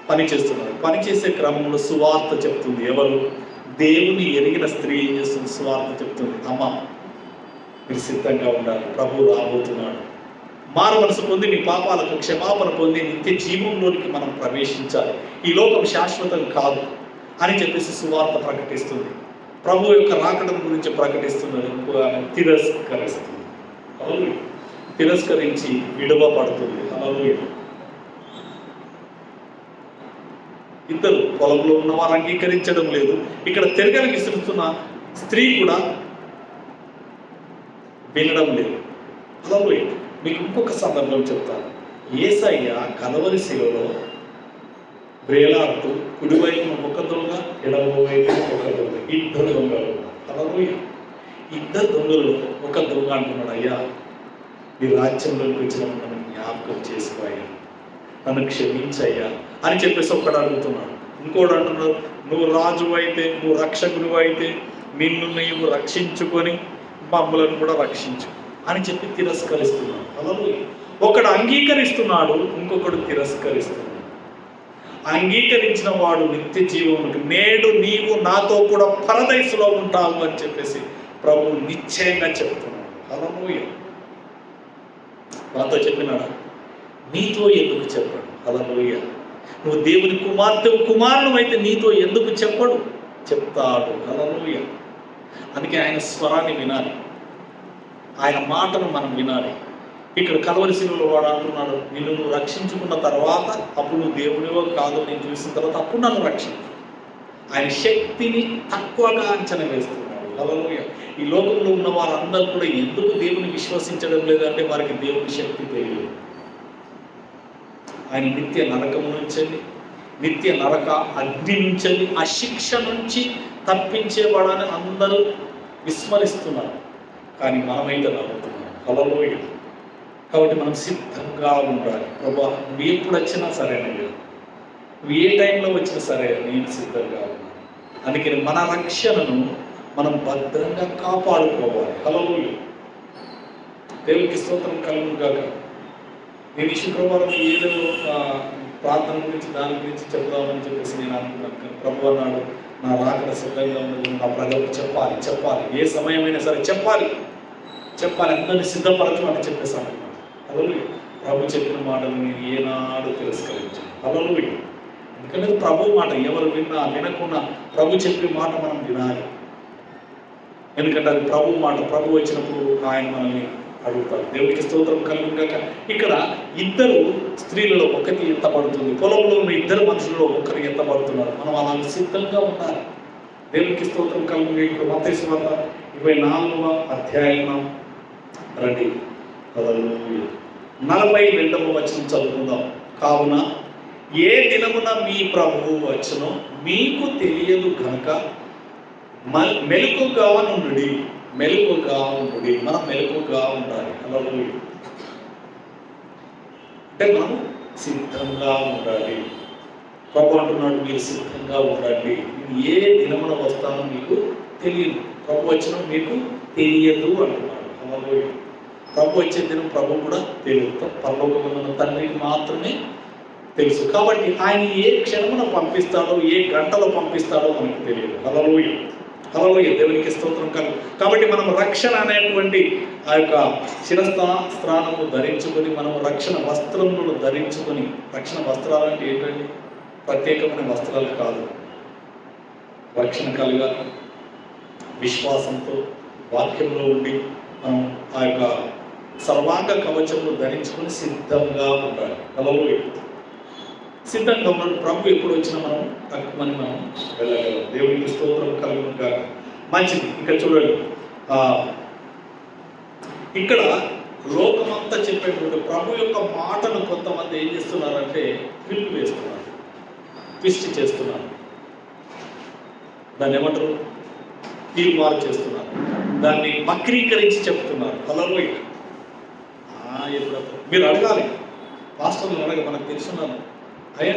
పని చేస్తున్నారు. పని చేసే క్రమంలో సువార్త చెప్తుంది. ఎవరు? దేవుని ఎరిగిన స్త్రీ ఏం చేస్తుంది? సువార్త చెప్తుంది. అమ్మ, మీరు సిద్ధంగా ఉండాలి, ప్రభు రాబోతున్నాడు, మారు మనసు పొంది మీ పాపాలకు క్షమాపణ పొంది నిత్య జీవంలోనికి మనం ప్రవేశించాలి, ఈ లోకం శాశ్వతం కాదు అని చెప్పేసి సువార్త ప్రకటిస్తుంది. ప్రభు యొక్క రాకడం గురించి ప్రకటిస్తున్నది. తిరస్కరించి విడవబడుతుంది. హల్లెలూయా. ఇద్దరు పొలంలో ఉన్న వారు అంగీకరించడం లేదు. ఇక్కడ తిరగలి విసురుతున్న స్త్రీ కూడా వినడం లేదు. హల్లెలూయా. మీకు ఇంకొక సందర్భం చెప్తాను. యేసయ్య కలవరి శిలువలో వేలాడుతూ కుడివైపున ఒక దొంగ, ఎడమవైపున ఒక దొంగ, ఇద్దరు దొంగలు. హల్లెలూయా. ఇద్దరు దొంగలు ఒక దొంగ అంటున్నాడు, అయ్యా నీ రాజ్యంలోకి వచ్చినప్పుడు నన్ను జ్ఞాపకం చేసుకోయ్యా, నన్ను క్షమించయ్యా అని చెప్పేసి ఒక్కడు అడుగుతున్నాడు. ఇంకోటి అంటున్నాడు, నువ్వు రాజు అయితే, నువ్వు రక్షకుడు అయితే నిన్ను నీవు రక్షించుకొని మమ్మలను కూడా రక్షించు అని చెప్పి తిరస్కరిస్తున్నాడు. హల్లెలూయా. ఒకడు అంగీకరిస్తున్నాడు, ఇంకొకడు తిరస్కరిస్తున్నాడు. అంగీకరించిన వాడు నిత్య జీవమునికి, నేడు నీవు నాతో కూడా పరదైసులో ఉంటావు అని చెప్పేసి ప్రభు నిశ్చయంగా చెప్తున్నాడు. హల్లెలూయా. నాతో చెప్పినాడా? నీతో ఎందుకు చెప్పాడు? హల్లెలూయా. నువ్వు దేవుని కుమారుడు అయితే నీతో ఎందుకు చెప్పడు? చెప్తాడు. హల్లెలూయా. అందుకే ఆయన స్వరాన్ని వినాలి, ఆయన మాటను మనం వినాలి. ఇక్కడ కల్వరి శిలువలో వాడు అంటున్నాడు, నిన్ను నువ్వు రక్షించుకున్న తర్వాత, అప్పుడు నువ్వు దేవునివో కాదో నేను చూసిన తర్వాత అప్పుడు నన్ను రక్షించు. ఆయన శక్తిని తక్కువగా అంచనా వేస్తున్నాడు. హల్లెలూయా. ఈ లోకంలో ఉన్న వారందరూ కూడా ఎందుకు దేవుని విశ్వసించడం లేదంటే వారికి దేవుని శక్తి తెలియదు. ఆయన నిత్య నరకము నుంచండి, నిత్య నరక అగ్ని నుంచండి, ఆ శిక్ష నుంచి తప్పించేవాడని అందరూ విస్మరిస్తున్నారు, కానీ మనమైతే నమ్ముతున్నాం. హల్లెలూయా. కాబట్టి మనం సిద్ధంగా ఉండాలి. ప్రభా, నువ్వు ఎప్పుడు వచ్చినా సరేనయ్యా, నువ్వు ఏ టైంలో వచ్చినా సరే నేను సిద్ధంగా ఉన్నాను. అందుకని మన రక్షణను మనం భద్రంగా కాపాడుకోవాలి. హల్లెలూయా. దేవునికి స్తోత్రం కలుగును గాక. నేను ఈ శుక్రవారం ఏదో ప్రార్థన గురించి దాని గురించి చెప్తామని చెప్పేసి నేను అనుకున్నాను. ప్రభు అన్నాడు, నా రాకడ సిద్ధంగా ఉన్నది, నా ప్రజలకు చెప్పాలి, ఏ సమయమైనా సరే చెప్పాలి, అందరినీ సిద్ధపరచమని చెప్పేసి అనుకున్నాను. హల్లెలూయా. ప్రభు చెప్పిన మాటలు నేను ఏనాడు తిరస్కరించాను. హల్లెలూయా. ఎందుకంటే ప్రభు మాట ఎవరు వినకున్నా ప్రభు చెప్పే మాట మనం వినాలి. ఎందుకంటే అది ప్రభు మాట. ప్రభు వచ్చినప్పుడు ఆయన మనల్ని అడుగుతారు. దేవుడికి స్తోత్రం కలుగును గాక. ఇక్కడ ఇద్దరు స్త్రీలలో ఒకటి ఎత్తబడుతుంది, పొలంలో ఉన్న ఇద్దరు మనుషులలో ఒకరు ఎత్తబడుతున్నారు. మనం అలా సిద్ధంగా ఉండాలి. దేవుడికి స్తోత్రం కలుగును. ఇప్పుడు మత్తయి సువార్త 24వ అధ్యాయం రండి. 42వ వచనం చదువుకుందాం. కావున ఏ దినమున మీ ప్రభువు వచ్చునో మీకు తెలియదు కనుక మెలకుగా నుండి. మనం మెలకుగా ఉండాలి. హల్లెలూయా. అంటే మనం సిద్ధంగా ఉండాలి. ప్రభు అంటున్నాడు, మీరు సిద్ధంగా ఉండండి, ఏ దినమున వస్తానో మీకు తెలియదు. ప్రభు వచ్చిన మీకు తెలియదు అంటున్నాడు. హల్లెలూయా. ప్రభు వచ్చే దినం ప్రభు కూడా తెలియదు, పరలోకమున్న తండ్రికి మాత్రమే తెలుసు. కాబట్టి ఆయన ఏ క్షణమున పంపిస్తాడో, ఏ గంటలో పంపిస్తాడో మనకు తెలియదు. హల్లెలూయా. హల్లెలూయా. దేవునికి స్తోత్రం కలుగు. కాబట్టి మనం రక్షణ అనేటువంటి ఆ యొక్క శిరస్త్రాణము ధరించుకొని, మనం రక్షణ వస్త్రములను ధరించుకొని, రక్షణ వస్త్రాలు అంటే ఏంటండి? ప్రత్యేకమైన వస్త్రాలు కాదు. రక్షణ కలగాలి, విశ్వాసంతో వాక్యంలో ఉండి మనం ఆ యొక్క సర్వాంగ కవచములు ధరించుకొని సిద్ధంగా ఉండాలి. హల్లెలూయా. సిద్ధంగా ఉన్నాడు. ప్రభు ఎప్పుడు వచ్చినా మనం తక్కువని మనం వెళ్ళగలం. దేవునికి స్తోత్రం కలుగును గాక. మంచిది. ఇక్కడ చూడండి, ఇక్కడ లోకమంతా చెప్పేటువంటి ప్రభు యొక్క మాటను కొంతమంది ఏం చేస్తున్నారంటే పిలుపు వేస్తున్నారు, ట్విస్ట్ చేస్తున్నారు, దాన్ని ఏమంటారు, తీర్మానం చేస్తున్నారు, దాన్ని వక్రీకరించి చెప్తున్నారు. హల్లెలూయా. మీరు అడగాలి, పాస్టర్లు అడగ, మనకు తెలుసున్నాను అయ్యా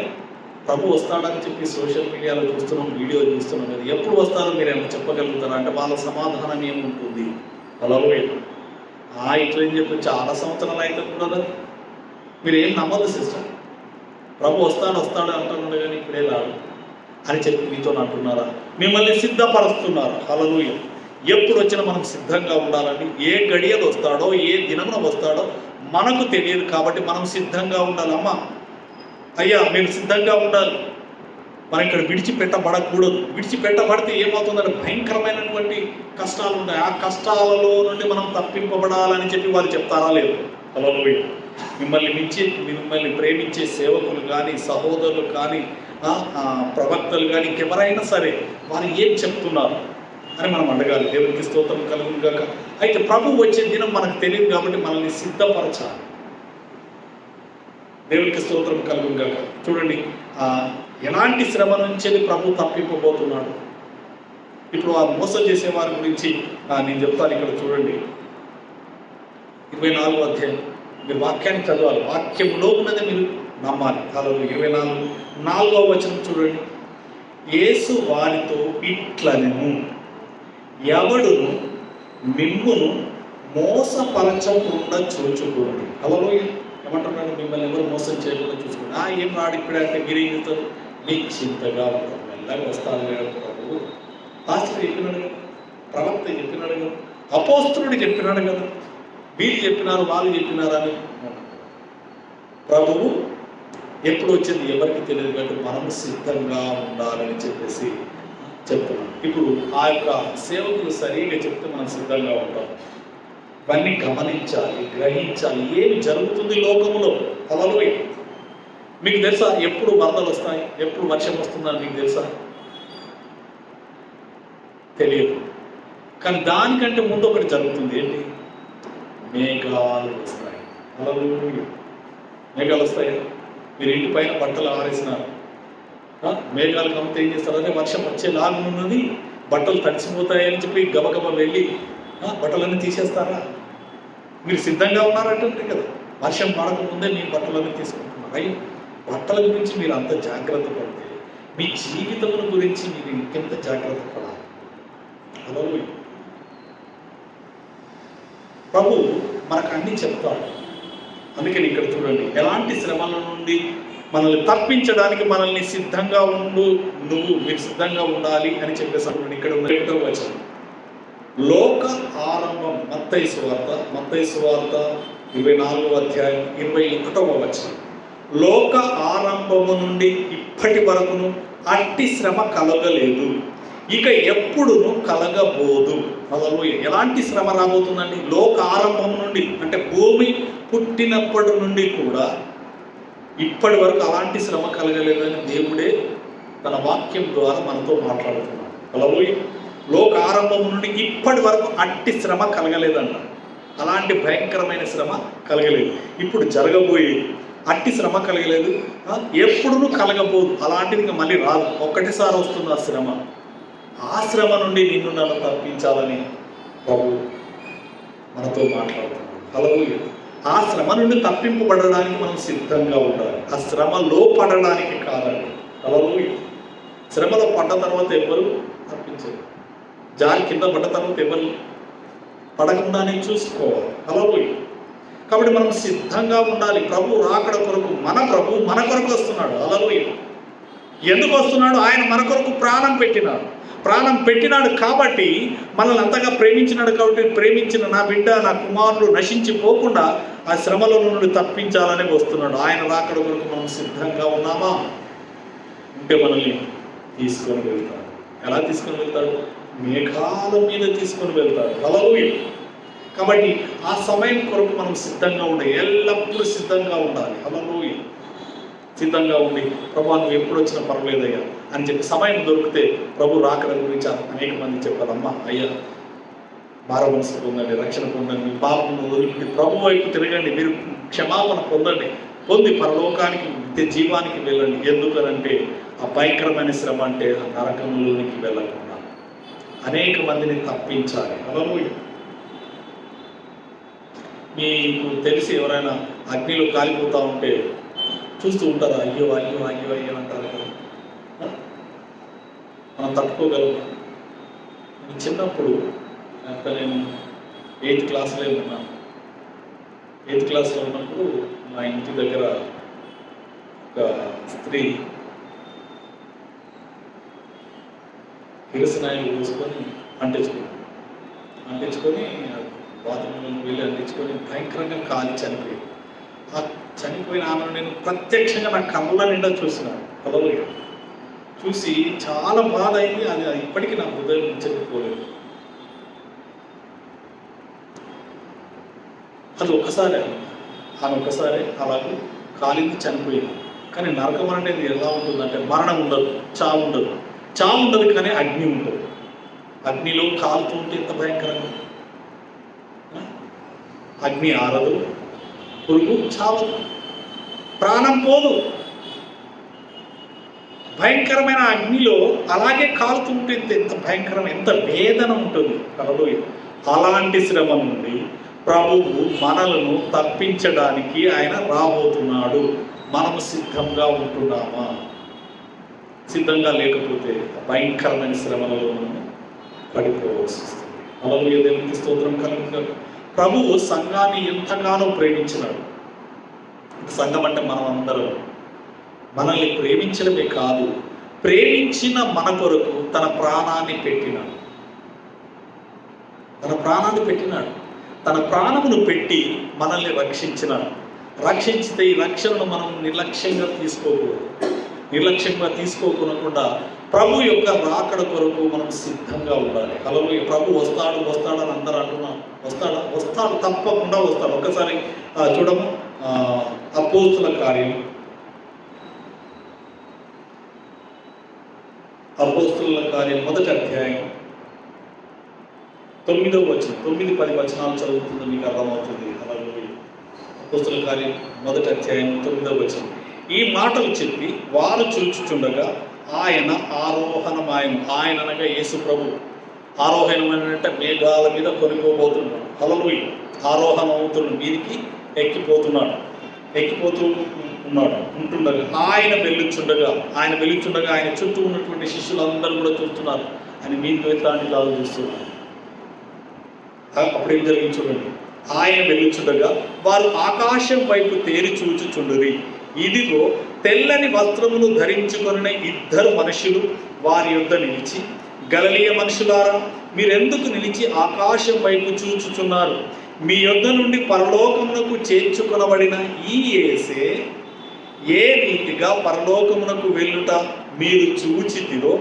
ప్రభు వస్తాడని చెప్పి సోషల్ మీడియాలో చూస్తున్నాం, వీడియో చూస్తున్నాం కదా, ఎప్పుడు వస్తారో మీరు ఏమైనా చెప్పగలుగుతారా అంటే వాళ్ళ సమాధానం ఏముంటుంది? హల్లెలూయా. ఇట్లా ఏం చెప్పి చాలా సంవత్సరాలు అయితే కూడా మీరు ఏం నమ్మదు సిస్టర్. ప్రభు వస్తాడు అంటున్నాడు కానీ ఇప్పుడే రాడు అని చెప్పి మీతో అంటున్నారా? మిమ్మల్ని సిద్ధపరుస్తున్నారు. హల్లెలూయా. ఎప్పుడు వచ్చినా మనం సిద్ధంగా ఉండాలండి. ఏ గడియలు వస్తాడో, ఏ దినమున వస్తాడో మనకు తెలియదు. కాబట్టి మనం సిద్ధంగా ఉండాలమ్మా. అయ్యా మీరు సిద్ధంగా ఉండాలి. మనం ఇక్కడ విడిచిపెట్టబడకూడదు. విడిచిపెట్టబడితే ఏమవుతుందంటే భయంకరమైనటువంటి కష్టాలు ఉంటాయి. ఆ కష్టాలలో నుండి మనం తప్పింపబడాలని చెప్పి వాళ్ళు చెప్తారా? లేదు. హల్లెలూయా. మిమ్మల్ని ప్రేమించే సేవకులు కానీ, సహోదరులు కానీ, ప్రవక్తలు కానీ, ఇంకెవరైనా సరే వారు ఏం చెప్తున్నారు అని మనం అడగాలి. దేవునికి స్తోత్రం కలుగును గాక. అయితే ప్రభు వచ్చే దినం మనకు తెలియదు కాబట్టి మనల్ని సిద్ధపరచాలి. దేవునికి స్తోత్రం కలుగును గాక. చూడండి, ఎలాంటి శ్రమ నుంచి ప్రభు తప్పింపబోతున్నాడు. ఇప్పుడు ఆ మోసం చేసే వారి గురించి నేను చెప్తాను. ఇక్కడ చూడండి, 24వ అధ్యాయం. మీరు వాక్యాన్ని చదవాలి, వాక్యంలో ఉన్నది మీరు నమ్మాలి. హల్లెలూయా. 24వ వచనం చూడండి. యేసు వారితో ఇట్లనెను, ఎవడును మిమ్మును మోసపరచకుండా చూచుకోండి. హల్లెలూయా. ఏమంటున్నాడు? మిమ్మల్ని ఎవరు మోసం చేయకుండా చూసుకోండి. ఏం రాడు ఇప్పుడంటే మీరేం చేస్తారు? నిశ్చింతగా ఉంటారు. మెల్లగా వస్తాను ప్రభు. పాస్టర్ చెప్పినాడు కదా, ప్రవక్త చెప్పినాడు కదా, అపోస్తలుడు చెప్పినాడు కదా, వీళ్ళు చెప్పినారు వాళ్ళు చెప్పినారని. ప్రభువు ఎప్పుడు వచ్చింది ఎవరికి తెలియదు కాబట్టి మనము సిద్ధంగా ఉండాలని చెప్పేసి చెప్తున్నాం. ఇప్పుడు ఆ యొక్క సేవకులు సరిగా చెప్తే మనం సిద్ధంగా ఉంటాం. ఇవన్నీ గమనించాలి, గ్రహించాలి. ఏమి జరుగుతుంది లోకంలో. హల్లెలూయా. మీకు తెలుసా ఎప్పుడు వరదలు వస్తాయి, ఎప్పుడు వర్షం వస్తుందని మీకు తెలుసా? తెలియదు. కానీ దానికంటే ముందు ఒకటి జరుగుతుంది. ఏంటి? మేఘాలు వస్తాయి. హల్లెలూయా. మేఘాలు వస్తాయి. మీరు ఇంటి పైన బట్టలు ఆరేసినారు, మేఘాలు కమ్మితే ఏం చేస్తారంటే వర్షం వచ్చేలాగా ఉన్నది, బట్టలు తడిసిపోతాయని చెప్పి గబగబ వెళ్ళి బట్టలన్నీ తీసేస్తారా? మీరు సిద్ధంగా ఉన్నారంటే కదా, వర్షం పడకముందే మీ బట్టలన్నీ తీసుకుంటున్నారు. అయ్యో, బట్టల గురించి మీరు అంత జాగ్రత్త పడితే మీ జీవితం గురించి మీరు ఇంకెంత జాగ్రత్త పడాలి. హల్లెలూయా. ప్రభు మనకు అన్ని చెప్తాడు. అందుకని ఇక్కడ చూడండి, ఎలాంటి శ్రమల నుండి మనల్ని తప్పించడానికి మనల్ని సిద్ధంగా మీరు సిద్ధంగా ఉండాలి అని చెప్పేసి ఇక్కడ ఉన్న 1వ వచనం. లోక ఆరంభం, మత్తయి సువార్త 24వ అధ్యాయం 21వ వచనం. లోక ఆరంభము నుండి ఇప్పటి వరకును అట్టి శ్రమ కలగలేదు, ఇక ఎప్పుడును కలగబోదు. హల్లెలూయా. ఎలాంటి శ్రమ రాబోతుందండి? లోక ఆరంభం నుండి, అంటే భూమి పుట్టినప్పటి నుండి కూడా ఇప్పటి వరకు అలాంటి శ్రమ కలగలేదని దేవుడే తన వాక్యం ద్వారా మనతో మాట్లాడుతున్నాడు. హల్లెలూయా. లోక ఆరంభం నుండి ఇప్పటి వరకు అట్టి శ్రమ కలగలేదంట. అలాంటి భయంకరమైన శ్రమ కలగలేదు. ఇప్పుడు జరగబోయేది అట్టి శ్రమ కలగలేదు, ఎప్పుడునూ కలగబోదు. అలాంటిది ఇంకా మళ్ళీ రాదు, ఒక్కటిసారి వస్తుంది ఆ శ్రమ. ఆ శ్రమ నుండి నిన్ను నన్ను తప్పించాలని ప్రభు మనతో మాట్లాడుతున్నాడు. హల్లెలూయా. ఆ శ్రమ నుండి తప్పింపబడడానికి మనం సిద్ధంగా ఉండాలి. ఆ శ్రమలో పడడానికి కాదండి. హల్లెలూయా. శ్రమలో పడ్డ తర్వాత ఎవరు తప్పించరు. జారి కింద పడ్డ తర్వాత ఎవరు పడకుండానే చూసుకోవాలి. హల్లెలూయా. కాబట్టి మనం సిద్ధంగా ఉండాలి. ప్రభు రాకడ కొరకు మన కొరకు వస్తున్నాడు. హల్లెలూయా. ఎందుకు వస్తున్నాడు? ఆయన మన కొరకు ప్రాణం పెట్టినాడు కాబట్టి, మనల్ని అంతగా ప్రేమించినాడు కాబట్టి, ప్రేమించిన నా బిడ్డ నా కుమారులు నశించిపోకుండా ఆ శ్రమలో నుండి తప్పించాలని వస్తున్నాడు. ఆయన రాకడ కొరకు మనం సిద్ధంగా ఉన్నామా? ఉంటే మనల్ని తీసుకొని వెళ్తాడు. ఎలా తీసుకొని వెళ్తాడు? మేఘాల మీద తీసుకొని వెళ్తాడు. హల్లెలూయా. కాబట్టి ఆ సమయం కొరకు మనం సిద్ధంగా ఉండాలి, ఎల్లప్పుడూ సిద్ధంగా ఉండాలి. హల్లెలూయా. సిద్ధంగా ఉండి, ప్రభు నువ్వు ఎప్పుడు వచ్చినా పర్వాలేదయ్యా అని చెప్పి సమయం దొరికితే ప్రభు రాకడ గురించి అనేక మంది చెప్పారు. అమ్మ అయ్యా, మారమనసు పొందండి, రక్షణ పొందండి, మీ పాపను వదిలిపెట్టి ప్రభు వైపు తిరగండి, మీరు క్షమాపణ పొంది పరలోకానికి నిత్య జీవానికి వెళ్ళండి. ఎందుకనంటే ఆ భయంకరమైన శ్రమ అంటే ఆ నరకంలోనికి వెళ్ళకుండా అనేక మందిని తప్పించాలి. హల్లెలూయా. మీకు తెలిసి ఎవరైనా అగ్నిలో కాలిపోతూ ఉంటే చూస్తూ ఉంటారా? అయ్యో అయ్యో అయ్యో అయ్యో అంటారు కదా. మనం తట్టుకోగలమా? చిన్నప్పుడు నేను 8th క్లాస్లో ఉన్నాను. 8th క్లాస్లో ఉన్నప్పుడు మా ఇంటి దగ్గర ఒక స్త్రీ కిరసనాయిలు పోసుకొని అంటించుకొని బాత్రూంలో వెళ్ళి అంటించుకొని భయంకరంగా కాలి చనిపోయింది. ఆ చనిపోయిన ఆమెను నేను ప్రత్యక్షంగా నా కళ్ళ నిండా చూసినాను. హల్లెలూయా. చూసి చాలా బాధ అయింది. అది ఇప్పటికీ నా హృదయం చెప్పుకోలేదు. అది ఆమె ఒకసారి అలాగే కాలింది, చనిపోయింది. కానీ నరకం అనేది ఎలా ఉంటుందంటే మరణం ఉండదు, చావు ఉండదు, కానీ అగ్ని ఉంటుంది. అగ్నిలో కాలుతూ ఉంటే ఎంత భయంకరంగా. అగ్ని ఆరదు, పురుగు చావదు, ప్రాణం పోదు. భయంకరమైన అగ్నిలో అలాగే కాలుతుంటే ఎంత భయంకరమైన, ఎంత వేదన ఉంటుంది. హల్లెలూయా. అలాంటి శ్రమ నుండి ప్రభువు మనలను తప్పించడానికి ఆయన రాబోతున్నాడు. మనము సిద్ధంగా ఉంటున్నామా? సిద్ధంగా లేకపోతే భయంకరమైన శ్రమలలో మనం పడిపోవాల్సి వస్తుంది. హల్లెలూయా. దేవునికి స్తోత్రం కలుగును. ప్రభువు సంఘాన్ని ఎంతగానో ప్రేమించినాడు. సంఘం అంటే మనం అందరం. మనల్ని ప్రేమించడమే కాదు, ప్రేమించిన మన కొరకు తన ప్రాణాన్ని పెట్టినాడు. తన ప్రాణమును పెట్టి మనల్ని రక్షించినాడు. రక్షించితే ఈ రక్షణను మనం నిర్లక్ష్యంగా తీసుకోకుండా ప్రభు యొక్క రాకడ కొరకు మనం సిద్ధంగా ఉండాలి. హల్లెలూయా. ప్రభు వస్తాడు అని అందరూ అంటున్నాం. వస్తాడు, తప్పకుండా వస్తాడు. ఒకసారి చూడము, అపోస్తుల కార్యం 1వ అధ్యాయం 9వ వచనం, 9-10 వచనాలు చదువుతుంది, మీకు అర్థమవుతుంది. హల్లెలూయా. అపోస్తుల కార్యం 1వ అధ్యాయం 9వ వచనం. ఈ మాటలు చెప్పి వారు చూచుచుండగా ఆయన ఆరోహణమాయను. ఆయన అనగా యేసు ప్రభు. ఆరోహణమైన అంటే మేఘాల మీద కొనిపోబోతున్నాడు. హల్లెలూయా. ఆరోహణ అవుతున్నాడు, మీదికి ఎక్కిపోతూ ఉంటుండగా ఆయన వెళ్ళుచుండగా ఆయన చుట్టూ ఉన్నటువంటి శిష్యులందరూ కూడా చూస్తున్నారు. ఆయన మీదికి వెళ్తానికి లాగా చూస్తున్నారు. అప్పుడేం జరిగింది చూడండి. ఆయన వెళ్ళుచుండగా వారు ఆకాశం వైపు తేరి చూచుచుండురి. ఇదిగో తెల్లని వస్త్రములు ధరించుకొనిన 2 మనుషులు వారి యొద్ద నిలిచి, గలిలయ మనుషులారా, మీరెందుకు నిలిచి ఆకాశం వైపు చూచుచున్నారు? మీ యొద్ద నుండి పరలోకమునకు చేర్చుకొనబడిన ఈ యేసే ఏ రీతిగా పరలోకమునకు వెళ్ళుట మీరు చూచితిరో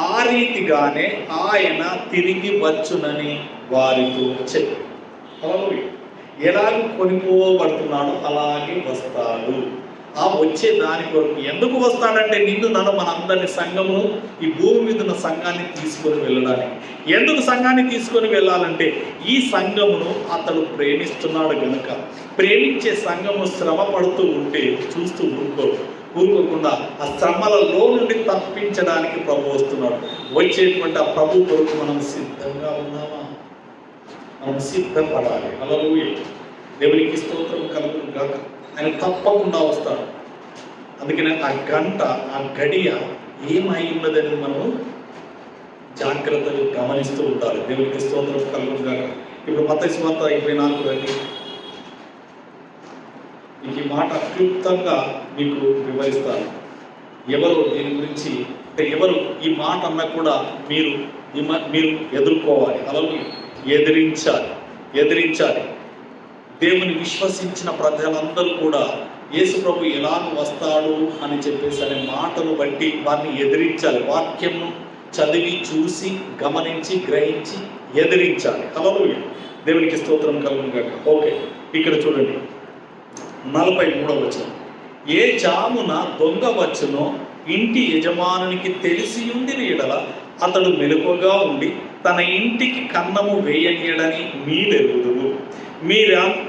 ఆ రీతిగానే ఆయన తిరిగి వచ్చునని వారితో చెప్పి. ఎలాగ కొనిపోబడుతున్నాడో అలాగే వస్తాడు. ఆ వచ్చే దాని కొరకు ఎందుకు వస్తాడంటే నన్ను మనందరినీ, సంఘమును, ఈ భూమి మీద ఉన్న సంఘాన్ని తీసుకొని వెళ్ళడానికి. ఎందుకు సంఘాన్ని తీసుకొని వెళ్ళాలంటే ఈ సంఘమును అతడు ప్రేమిస్తున్నాడు గనుక. ప్రేమించే సంఘము శ్రమ పడుతూ ఉంటే చూస్తూ ఊరుకోకుండా ఆ శ్రమలలో నుండి తప్పించడానికి ప్రభు వస్తున్నాడు. వచ్చేటువంటి ఆ ప్రభు కొరకు మనం సిద్ధంగా ఉన్నామా? మనం సిద్ధపడాలి. హల్లెలూయా. దేవునికి స్తోత్రం కలుగును గాక. ఆయన తప్పకుండా వస్తాడు. అందుకనే ఆ గంట, ఆ గడియ ఏమై ఉన్నదని మనము జాగ్రత్తగా గమనిస్తూ ఉండాలి. దేవునికి స్తోత్రం కలుగును గాక. ఇప్పుడు మత్తయి సువార్త 24 రండి. ఈ మాట క్లుప్తంగా మీకు వివరిస్తాను. ఎవరు దీని గురించి, ఎవరు ఈ మాట అన్నా కూడా మీరు ఎదుర్కోవాలి. అలాగే ఎదిరించాలి. దేవుని విశ్వసించిన ప్రజలందరూ కూడా యేసు ప్రభు ఎలాగ వస్తాడు అని చెప్పేసి అనే మాటను బట్టి వారిని ఎదిరించాలి. వాక్యంను చదివి, చూసి, గమనించి, గ్రహించి ఎదిరించాలి. హల్లెలూయా. దేవునికి స్తోత్రం కలుగును గాక. ఓకే, ఇక్కడ చూడండి 43వ వచనం. ఏ జామున దొంగ వచ్చునో ఇంటి యజమానునికి తెలిసి ఉండిన ఎడల అతడు మెలకువగా ఉండి తన ఇంటికి కన్నము వేయనీయడని మీరెరుగుదురు.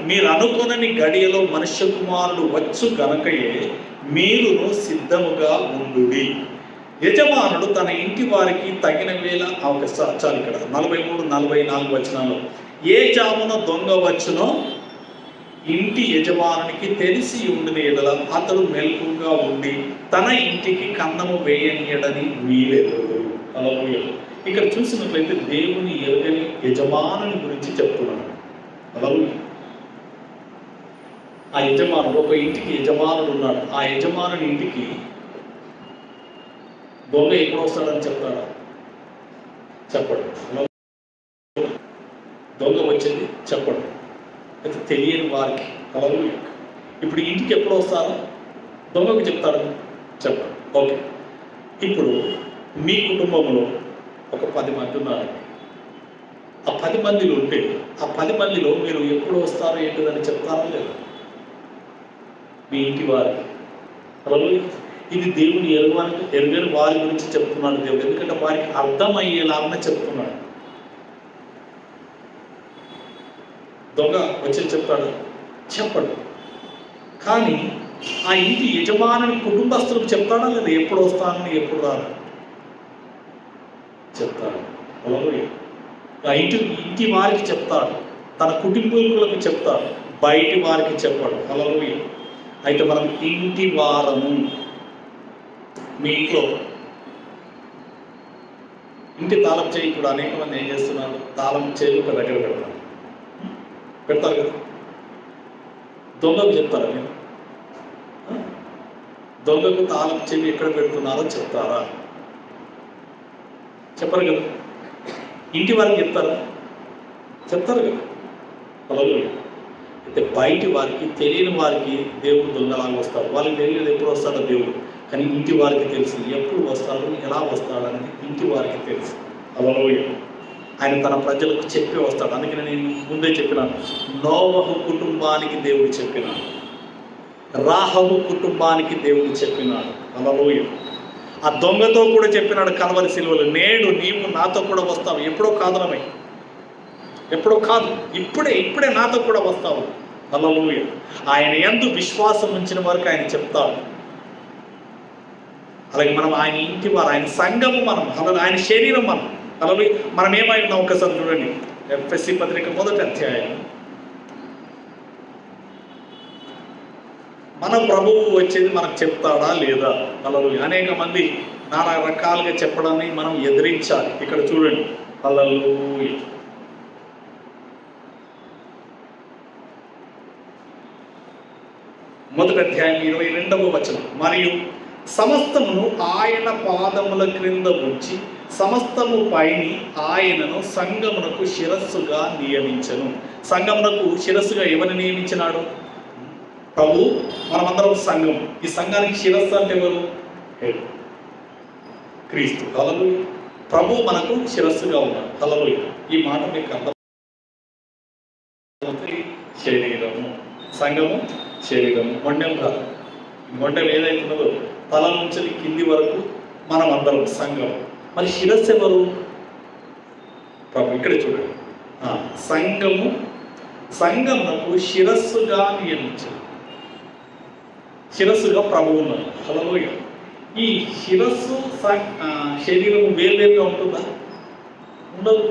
మీరు అనుకొనని గడియలో మనుష్య కుమారుడు వచ్చు గనకయే మీరును సిద్ధముగా ఉండుడి. యజమానుడు తన ఇంటి వారికి తగిన వేళ చాలు. ఇక్కడ 43-44 వచనాల్లో ఏ జామున దొంగ వచ్చునో ఇంటి యజమానునికి తెలిసి ఉండిన ఎడల అతడు మెలకుగా ఉండి తన ఇంటికి కన్నము వేయనీయడని మీరెరుగుదురు. హల్లెలూయా. ఇక్కడ చూసినట్లయితే దేవుని ఎరుగని యజమానుని గురించి చెప్తున్నాడు. హల్లెలూయా. ఆ యజమానుడు, ఒక ఇంటికి యజమానుడు ఉన్నాడు. ఆ యజమానుని ఇంటికి దొంగ ఎప్పుడు వస్తాడని చెప్తాడా? చెప్పడు. దొంగ వచ్చేది చెప్పడు. అయితే తెలియని వారికి. హల్లెలూయా. ఇప్పుడు ఇంటికి ఎప్పుడు వస్తారో దొంగకు చెప్తాడు, చెప్పడు. ఓకే, ఇప్పుడు మీ కుటుంబంలో ఒక 10 మంది ఉన్నారు. ఆ 10 మందిలో ఉంటే ఆ 10 మందిలో మీరు ఎప్పుడు వస్తారో ఏంటిదని చెప్తారా లేదా? మీ ఇంటి వారికి. హల్లెలూయా. ఇది దేవుని ఎరుగని వారి గురించి చెప్తున్నాడు దేవుడు. ఎందుకంటే వారికి అర్థమయ్యేలాగానే చెప్తున్నాడు. దొంగ వచ్చి చెప్తాడు, చెప్పడు. కానీ ఆ ఇంటి యజమాని కుటుంబస్తులకు చెప్తాడా లేదా? ఎప్పుడు వస్తానని, ఎప్పుడు రాను చెప్తాడు. హల్లెలూయా. ఆ ఇంటి వారికి చెప్తాడు, తన కుటుంబీకులకు చెప్తాడు, బయటి వారికి చెప్పాడు. హల్లెలూయా. అయితే మనం ఇంటి వారము. మీ ఇంట్లో ఇంటి తాళం చేయి ఇప్పుడు అనేక మంది ఏం చేస్తున్నారు? తాళం చేయి ఒక దగ్గర పెడతారు కదా. దొంగకు చెప్తారా మీరు? దొంగకు తాళపు చెవి ఎక్కడ పెడుతున్నారో చెప్తారా? చెప్పరు కదా. ఇంటి వారికి చెప్తారా? చెప్తారు కదా. హల్లెలూయా. అయితే బయటి వారికి, తెలియని వారికి దేవుడు దొంగలాగా వస్తాడు. వాళ్ళకి తెలియదు ఎప్పుడు వస్తాడో దేవుడు, కానీ ఇంటి వారికి తెలుసు ఎప్పుడు వస్తాడు, ఎలా వస్తాడు అనేది ఇంటి వారికి తెలుసు. హల్లెలూయా. ఆయన తన ప్రజలకు చెప్పి వస్తాడు. అందుకని నేను ముందే చెప్పినాను, నోవహు కుటుంబానికి దేవుడు చెప్పినాడు, రాహబు కుటుంబానికి దేవుడు చెప్పినాడు. హల్లెలూయా. ఆ దొంగతో కూడా చెప్పినాడు కల్వరి సిలువలో, నేడు నీవు నాతో కూడా వస్తావు. ఎప్పుడో కాదనమై, ఎప్పుడో కాదు, ఇప్పుడే నాతో కూడా వస్తావు. హల్లెలూయా. ఆయన యందు విశ్వాసం ఉంచిన వరకు ఆయన చెప్తాడు. అలాగే మనం ఆయన ఇంటి వారు, ఆయన సంఘము మనం, అలాగే ఆయన శరీరం మనం. అలాగే మనం ఏమై ఉన్నాం ఒకసారి చూడండి. ఎఫ్ఎస్సి పత్రిక 1వ అధ్యాయం. మన ప్రభువు వచ్చేది మనకు చెప్తాడా లేదా? హల్లెలూయా. అనేక మంది నానా రకాలుగా చెప్పడాన్ని మనం ఎదిరించాలి. ఇక్కడ చూడండి. హల్లెలూయా. మొదటి అధ్యాయం 22వ వచనం. మరియు సమస్తమును ఆయన పాదముల క్రింద ఉంచి సమస్తము పైని ఆయనను సంఘమునకు శిరస్సుగా నియమించను. సంఘమునకు శిరస్సుగా ఎవరిని నియమించినాడు? ప్రభు. మనమందరం సంఘం. ఈ సంఘానికి శిరస్సు అంటే ఎవరు? క్రీస్తు. హల్లెలూయా. ప్రభు మనకు శిరస్సుగా ఉన్నాడు. హల్లెలూయా. ఈ మాట మీకు అర్థం. శరీరము, సంఘము శరీరము, మొండెం కాదు. మొండెం ఏదైతున్నదో తల నుంచి కింది వరకు మనం అందరం సంఘం. మరి శిరస్సు ఎవరు? ప్రభు. ఇక్కడ చూడండి. సంఘమునకు శిరస్సుగా నియమించారు. శిరస్సుగా ప్రభు ఉన్నారు. హల్లెలూయా. ఈ శిరస్సు శరీరము వేరువేరుగా ఉంటుందా? ఉండదు.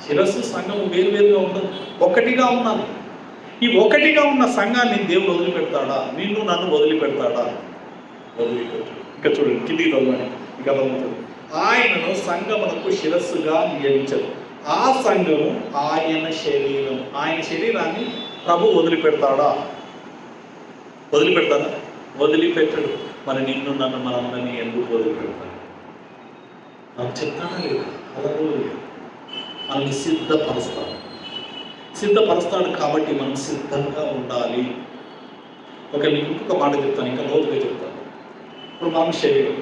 శిరస్సు సంఘము వేరువేరుగా ఉండదు, ఒకటిగా ఉన్నారు. ఈ ఒకటిగా ఉన్న సంఘాన్ని దేవుడు వదిలిపెడతాడా? నిన్ను నన్ను వదిలిపెడతాడా? వదిలిపెట్టాడు. ఇంకా చూడండి, కిందికి చదవండి, ఇంకా అర్థమవుతుంది. ఆయనను సంఘమునకు శిరస్సుగా నియమించదు. ఆ సంఘము ఆయన శరీరం. ఆయన శరీరాన్ని ప్రభు వదిలిపెడతాడా? వదిలిపెడతాడా? వదిలిపెట్టడు. మరి నిన్ను నన్ను మనందరినీ ఎందుకు వదిలిపెడతాడు? నాకు చెప్తాడా లేదా? హల్లెలూయా. మనల్ని సిద్ధపరుస్తాడు కాబట్టి మనం సిద్ధంగా ఉండాలి. మీకు ఇంకొక మాట చెప్తాను, ఇంకా లోతుగా చెప్తాను. ఇప్పుడు మనం శరీరం,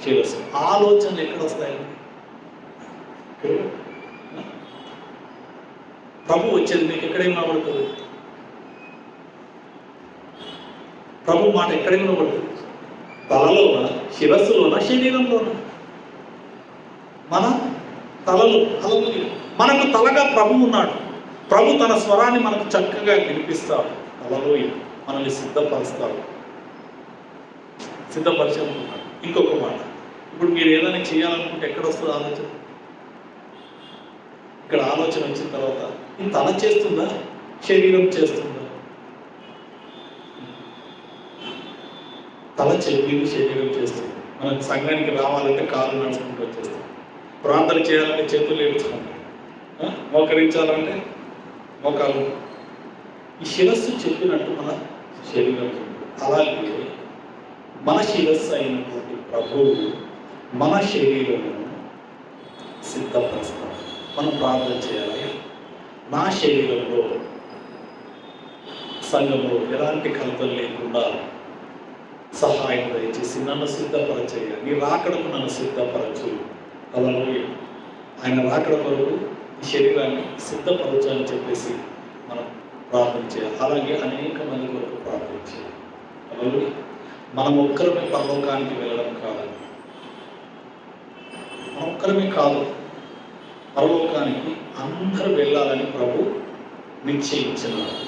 శిరస్సు, ఆలోచనలు ఎక్కడ వస్తాయండి? ప్రభు వచ్చేది మీకు ఎక్కడేం వినబడుతుంది? ప్రభు మాట ఎక్కడేం వినబడుతుంది? తలలోనా, శిరస్సులోనా, శరీరంలోనా? మన తలలో. హల్లెలూయా. మనకు తలగా ప్రభు ఉన్నాడు. ప్రభు తన స్వరాన్ని మనకు చక్కగా వినిపిస్తాడు. హల్లెలూయా. మనల్ని సిద్ధపరుస్తాడు. సిద్ధపరిచాలనుకుంటాడు. ఇంకొక మాట, ఇప్పుడు మీరు ఏదైనా చేయాలనుకుంటే ఎక్కడ వస్తుంది ఆలోచన? ఇక్కడ ఆలోచన వచ్చిన తర్వాత ఈ తల చేస్తుందా, శరీరం చేస్తుందా? తల చెల్లి, శరీరం చేస్తుంది. మనం సంఘానికి రావాలంటే కాళ్ళు నడుచుకుంటూ వచ్చేస్తాం. ప్రార్థన చేయాలంటే చేతులు ఏడ్చుకుంటాం. మోకరించాలంటే మోకాలు. ఈ శిరస్సు చెప్పినట్టు మన శరీరం. అలాగే మన శిరస్సు అయినటువంటి ప్రభువు మన శరీరమును సిద్ధపరుస్తాడు. మనం ప్రార్థన చేయాలి. నా శరీరంలో, సంఘంలో ఎలాంటి కలతలు లేకుండా సహాయం దయచేసి నన్ను సిద్ధపరచేయ. నీ రాకడకు నన్ను సిద్ధపరచు. హల్లెలూయా. ఆయన రాకడ కొరకు ఈ శరీరాన్ని సిద్ధపరచు అని చెప్పేసి మనం ప్రార్థన చేయాలి. అలాగే అనేక మంది కొరకు ప్రార్థన చేయాలి. హల్లెలూయా. మనం ఒక్కరమే పరలోకానికి వెళ్ళడం కాదు. మనం ఒక్కరమే కాదు, పరలోకానికి అందరూ వెళ్ళాలని ప్రభు నిశ్చయించినాడు.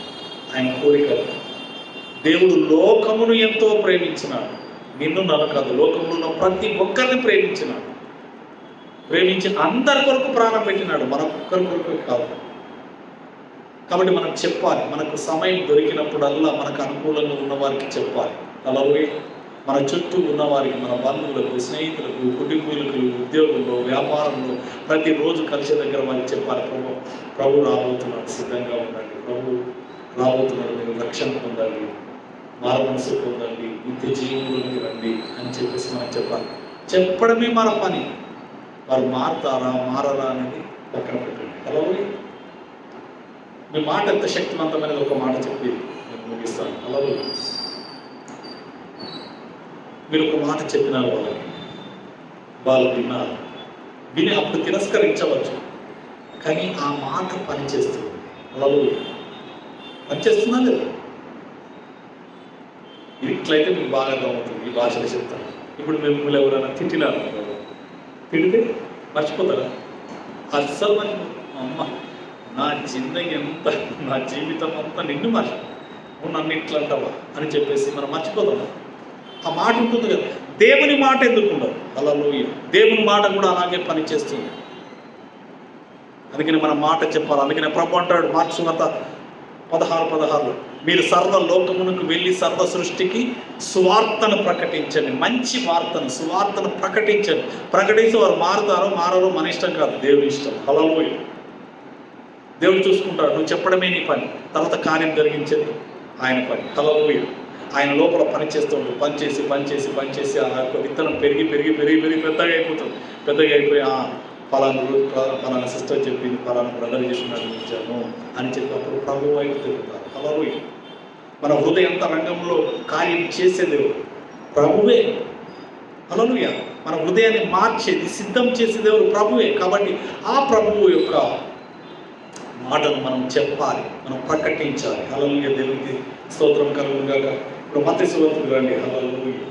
ఆయన కోరిక. దేవుడు లోకమును ఎంతో ప్రేమించినాడు. నిన్ను నన్ను కాదు, లోకంలో ఉన్న ప్రతి ఒక్కరిని ప్రేమించినాడు. ప్రేమించి అందరి కొరకు ప్రాణం పెట్టినాడు, మన ఒక్కరి కొరకు కాదు. కాబట్టి మనం చెప్పాలి. మనకు సమయం దొరికినప్పుడల్లా మనకు అనుకూలంగా ఉన్న వారికి చెప్పాలి. అలాగే మన చుట్టూ ఉన్నవారికి, మన బంధువులకు, స్నేహితులకు, కుటుంబీకులకు, ఉద్యోగంలో, వ్యాపారంలో ప్రతిరోజు కలిసే దగ్గర వారికి చెప్పాలి. ప్రభు రాబోతున్నాడు, సిద్ధంగా ఉండండి. ప్రభు రాబోతున్నాడు, మీరు రక్షణ పొందాలి. మారు మనసు పొందండి, నిత్య జీవంలోకి రండి అని చెప్పేసి మనం చెప్పాలి. చెప్పడమే మన పని. వారు మారుతారా మారరా అనేది పక్కన పెట్టండి. అలాగే మీ మాట ఎంత శక్తివంతమైనది ఒక మాట చెప్పి నేను ముగిస్తాను. అలాగే మీరు ఒక మాట చెప్పినారు వాళ్ళకి, వాళ్ళు విన్నారు. విని అప్పుడు తిరస్కరించవచ్చు, కానీ ఆ మాట పనిచేస్తుంది. అలాగే పనిచేస్తుందా లేదా? ఇట్లయితే మీకు బాగా అర్థమవుతుంది. ఈ భాషలో చెప్తాను. ఇప్పుడు మిమ్మల్ని ఎవరైనా తిట్టినారు, తిడితే మర్చిపోతారా? అస్సలు మర్చిపో. అమ్మ నా జిందగీ ఎంత, నా జీవితం అంతా నిన్ను మర్చిపో, నువ్వు నన్ను ఇట్లా అంటావా అని చెప్పేసి మనం మర్చిపోతాం. ఆ మాట ఉంటుంది కదా. దేవుని మాట ఎందుకు ఉండదు? హల్లెలూయా. దేవుని మాట కూడా అలాగే పనిచేస్తుంది. అందుకని మన మాట చెప్పాలి. అందుకని ప్రభు అంటాడు మార్క్స్ వార్త 16:16, మీరు సర్వ లోకమునకు వెళ్ళి సర్వ సృష్టికి సువార్తను ప్రకటించండి. మంచి వార్తను, సువార్తను ప్రకటించండి. ప్రకటిస్తే వారు మారుతారో మారో మన ఇష్టం కాదు, దేవుని ఇష్టం. హల్లెలూయా. దేవుడు చూసుకుంటాడు. నువ్వు చెప్పడమే నీ పని, తర్వాత కార్యం జరిగించేది ఆయన పని. హల్లెలూయా. ఆయన లోపల పని చేస్తూ ఉంటాడు. పనిచేసి ఆ యొక్క విత్తనం పెరిగి పెద్దగా అయిపోతుంది. పెద్దగా అయిపోయి ఫలానా సిస్టర్ చెప్పింది, ఫలానా బ్రదర్ చేసినట్టు అని చెప్పినప్పుడు ప్రభు వైపు తిరుగుతారు. హల్లెలూయా. మన హృదయంత రంగంలో కార్యం చేసేది ప్రభువే. హల్లెలూయా. మన హృదయాన్ని మార్చేది, సిద్ధం చేసేది ఎవరు? ప్రభువే. కాబట్టి ఆ ప్రభువు యొక్క మాటను మనం చెప్పాలి, మనం ప్రకటించాలి. హల్లెలూయా. దేవునికి స్తోత్రం కలుగును గాక. ఇప్పుడు మత్తయి సువార్తకు రండి. హల్లెలూయా.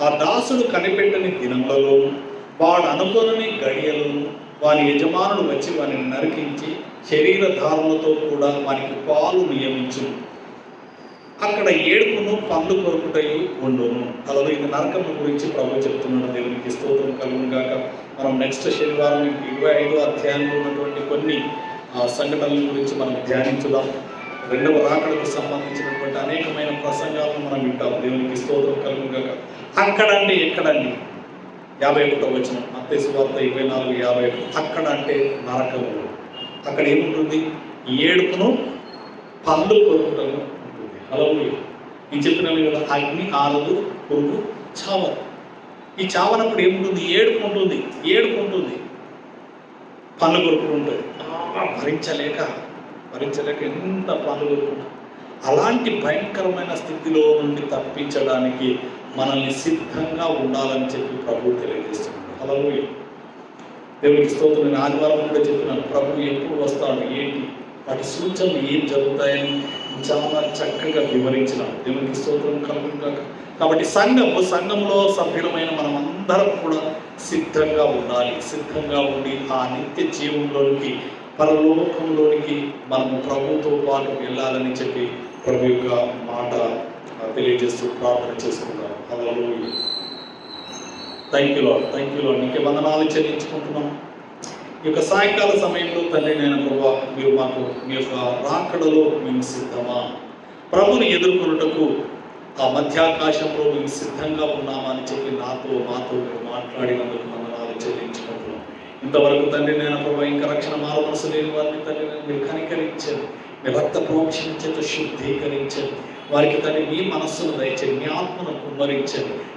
ఆ దాసుడు కనిపెట్టని దినములలో వాడు అనుకోని గడియలను వాని యజమానుడు వచ్చి వానిని నరికించి శరీర ధారణలతో కూడా వానికి పాలు నియమించును. అక్కడ ఏడుపును పండ్లు కొరుకుటయు ఉండును. అలాగే ఇది నరకము గురించి ప్రభు చెప్తున్నాడు. దేవునికి స్తోత్రం కలుగును గాక. మనం నెక్స్ట్ శనివారం 25వ అధ్యాయంలో ఉన్నటువంటి కొన్ని సంఘటనల గురించి మనం ధ్యానించుదాం. రెండవ రాకడకు సంబంధించినటువంటి అనేకమైన ప్రసంగాలను మనం వింటాం. దేవునికి స్తోత్రం కలుగును గాక. అక్కడ అంటే ఎక్కడండి? 51వ వచనం మత్తయి సువార్త 24:51. అక్కడ అంటే నరకము. అక్కడ ఏముంటుంది? ఏడుపును పండ్లు కొరుకుటను ఉంటుంది. హల్లెలూయా. నేను చెప్పినాను కదా, అగ్ని ఆరదు, పురుగు చావదు. ఈ చావనప్పుడు ఏముంటుంది? ఏడుపు ఉంటుంది, పండ్లు కొరుకులు ఉంటుంది. భరించలేక ఎంత పండ్లు కొరుకుంటాం. అలాంటి భయంకరమైన స్థితిలో నుండి తప్పించడానికి మనల్ని సిద్ధంగా ఉండాలని చెప్పి ప్రభు తెలియజేస్తున్నాడు. హల్లెలూయా. దేవునికి స్తోత్రం. నేను ఆదివారం కూడా చెప్పినాను, ప్రభు ఎప్పుడు వస్తాడు, ఏంటి, వాటి సూచనలు ఏం జరుగుతాయని చాలా చక్కగా వివరించినాడు. దేవునికి స్తోత్రం కలుగును గాక. కాబట్టి సంఘంలో సభ్యులమైన మనం అందరం కూడా సిద్ధంగా ఉండాలి. సిద్ధంగా ఉండి ఆ నిత్య జీవంలోనికి, పరలోకంలోనికి మనము ప్రభుతో పాటు వెళ్ళాలని చెప్పి ప్రభు యొక్క మాట తెలియజేస్తూ ప్రార్థన చేసుకుందాం. హల్లెలూయా. Thank you Lord. నీకే వందనాలు చెల్లించుకుంటున్నాం. ఈ యొక్క సాయంకాల సమయంలో తండ్రి నేను ప్రభు, మీరు మాకు మీ యొక్క రాకడలో మేము సిద్ధమా, ప్రభుని ఎదుర్కొనుటకు ఆ మధ్యాకాశంలో మేము సిద్ధంగా ఉన్నామా అని చెప్పి మాతో మీరు మాట్లాడినందుకు వందనాలు చెల్లించుకుంటున్నాం. ఇంతవరకు తండ్రి నేను ప్రభు ఇంకా రక్షణ మారు మనసు లేని వారిని తండ్రి మీరు కనికరించండి, మీ రక్త ప్రోక్షణ చేత శుద్ధీకరించండి. వారికి తండ్రి మీ మనస్సును దయచండి, మీ ఆత్మను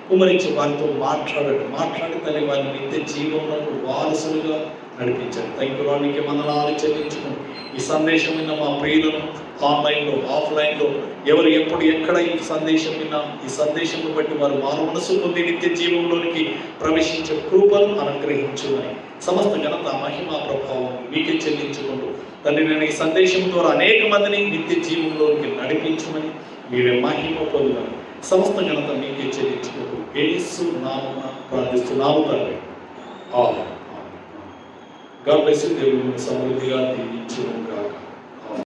కుమ్మరించి వారితో మాట్లాడి తండ్రి వారిని నిత్య జీవంలో వారసులుగా నడిపించండి. Thank you Lord. నీకే వందనాలు చెల్లించుకుని ఈ సందేశం విన్న మా ప్రియులను ఆన్లైన్లో ఆఫ్లైన్లో ఎవరు ఎప్పుడు ఎక్కడ ఈ సందేశం విన్నా, ఈ సందేశంను బట్టి వారు మారు మనసు పొంది నిత్య జీవంలోనికి ప్రవేశించే కృపను అనుగ్రహించుమని సమస్త ఘనత మహిమ ప్రభావం మీకే చెల్లించుకుంటూ తండ్రి నేను ఈ సందేశం ద్వారా అనేక మందిని నిత్య జీవంలోనికి నడిపించమని మీరే మహిమ పొందుమని సమస్త ఘనత మీకే చెల్లించుకుంటూ యేసు నామమున ప్రార్థిస్తున్నాము తండ్రి. ఆమేన్. God bless you. దేవుడు సమృద్ధిగా దీవించును గాక.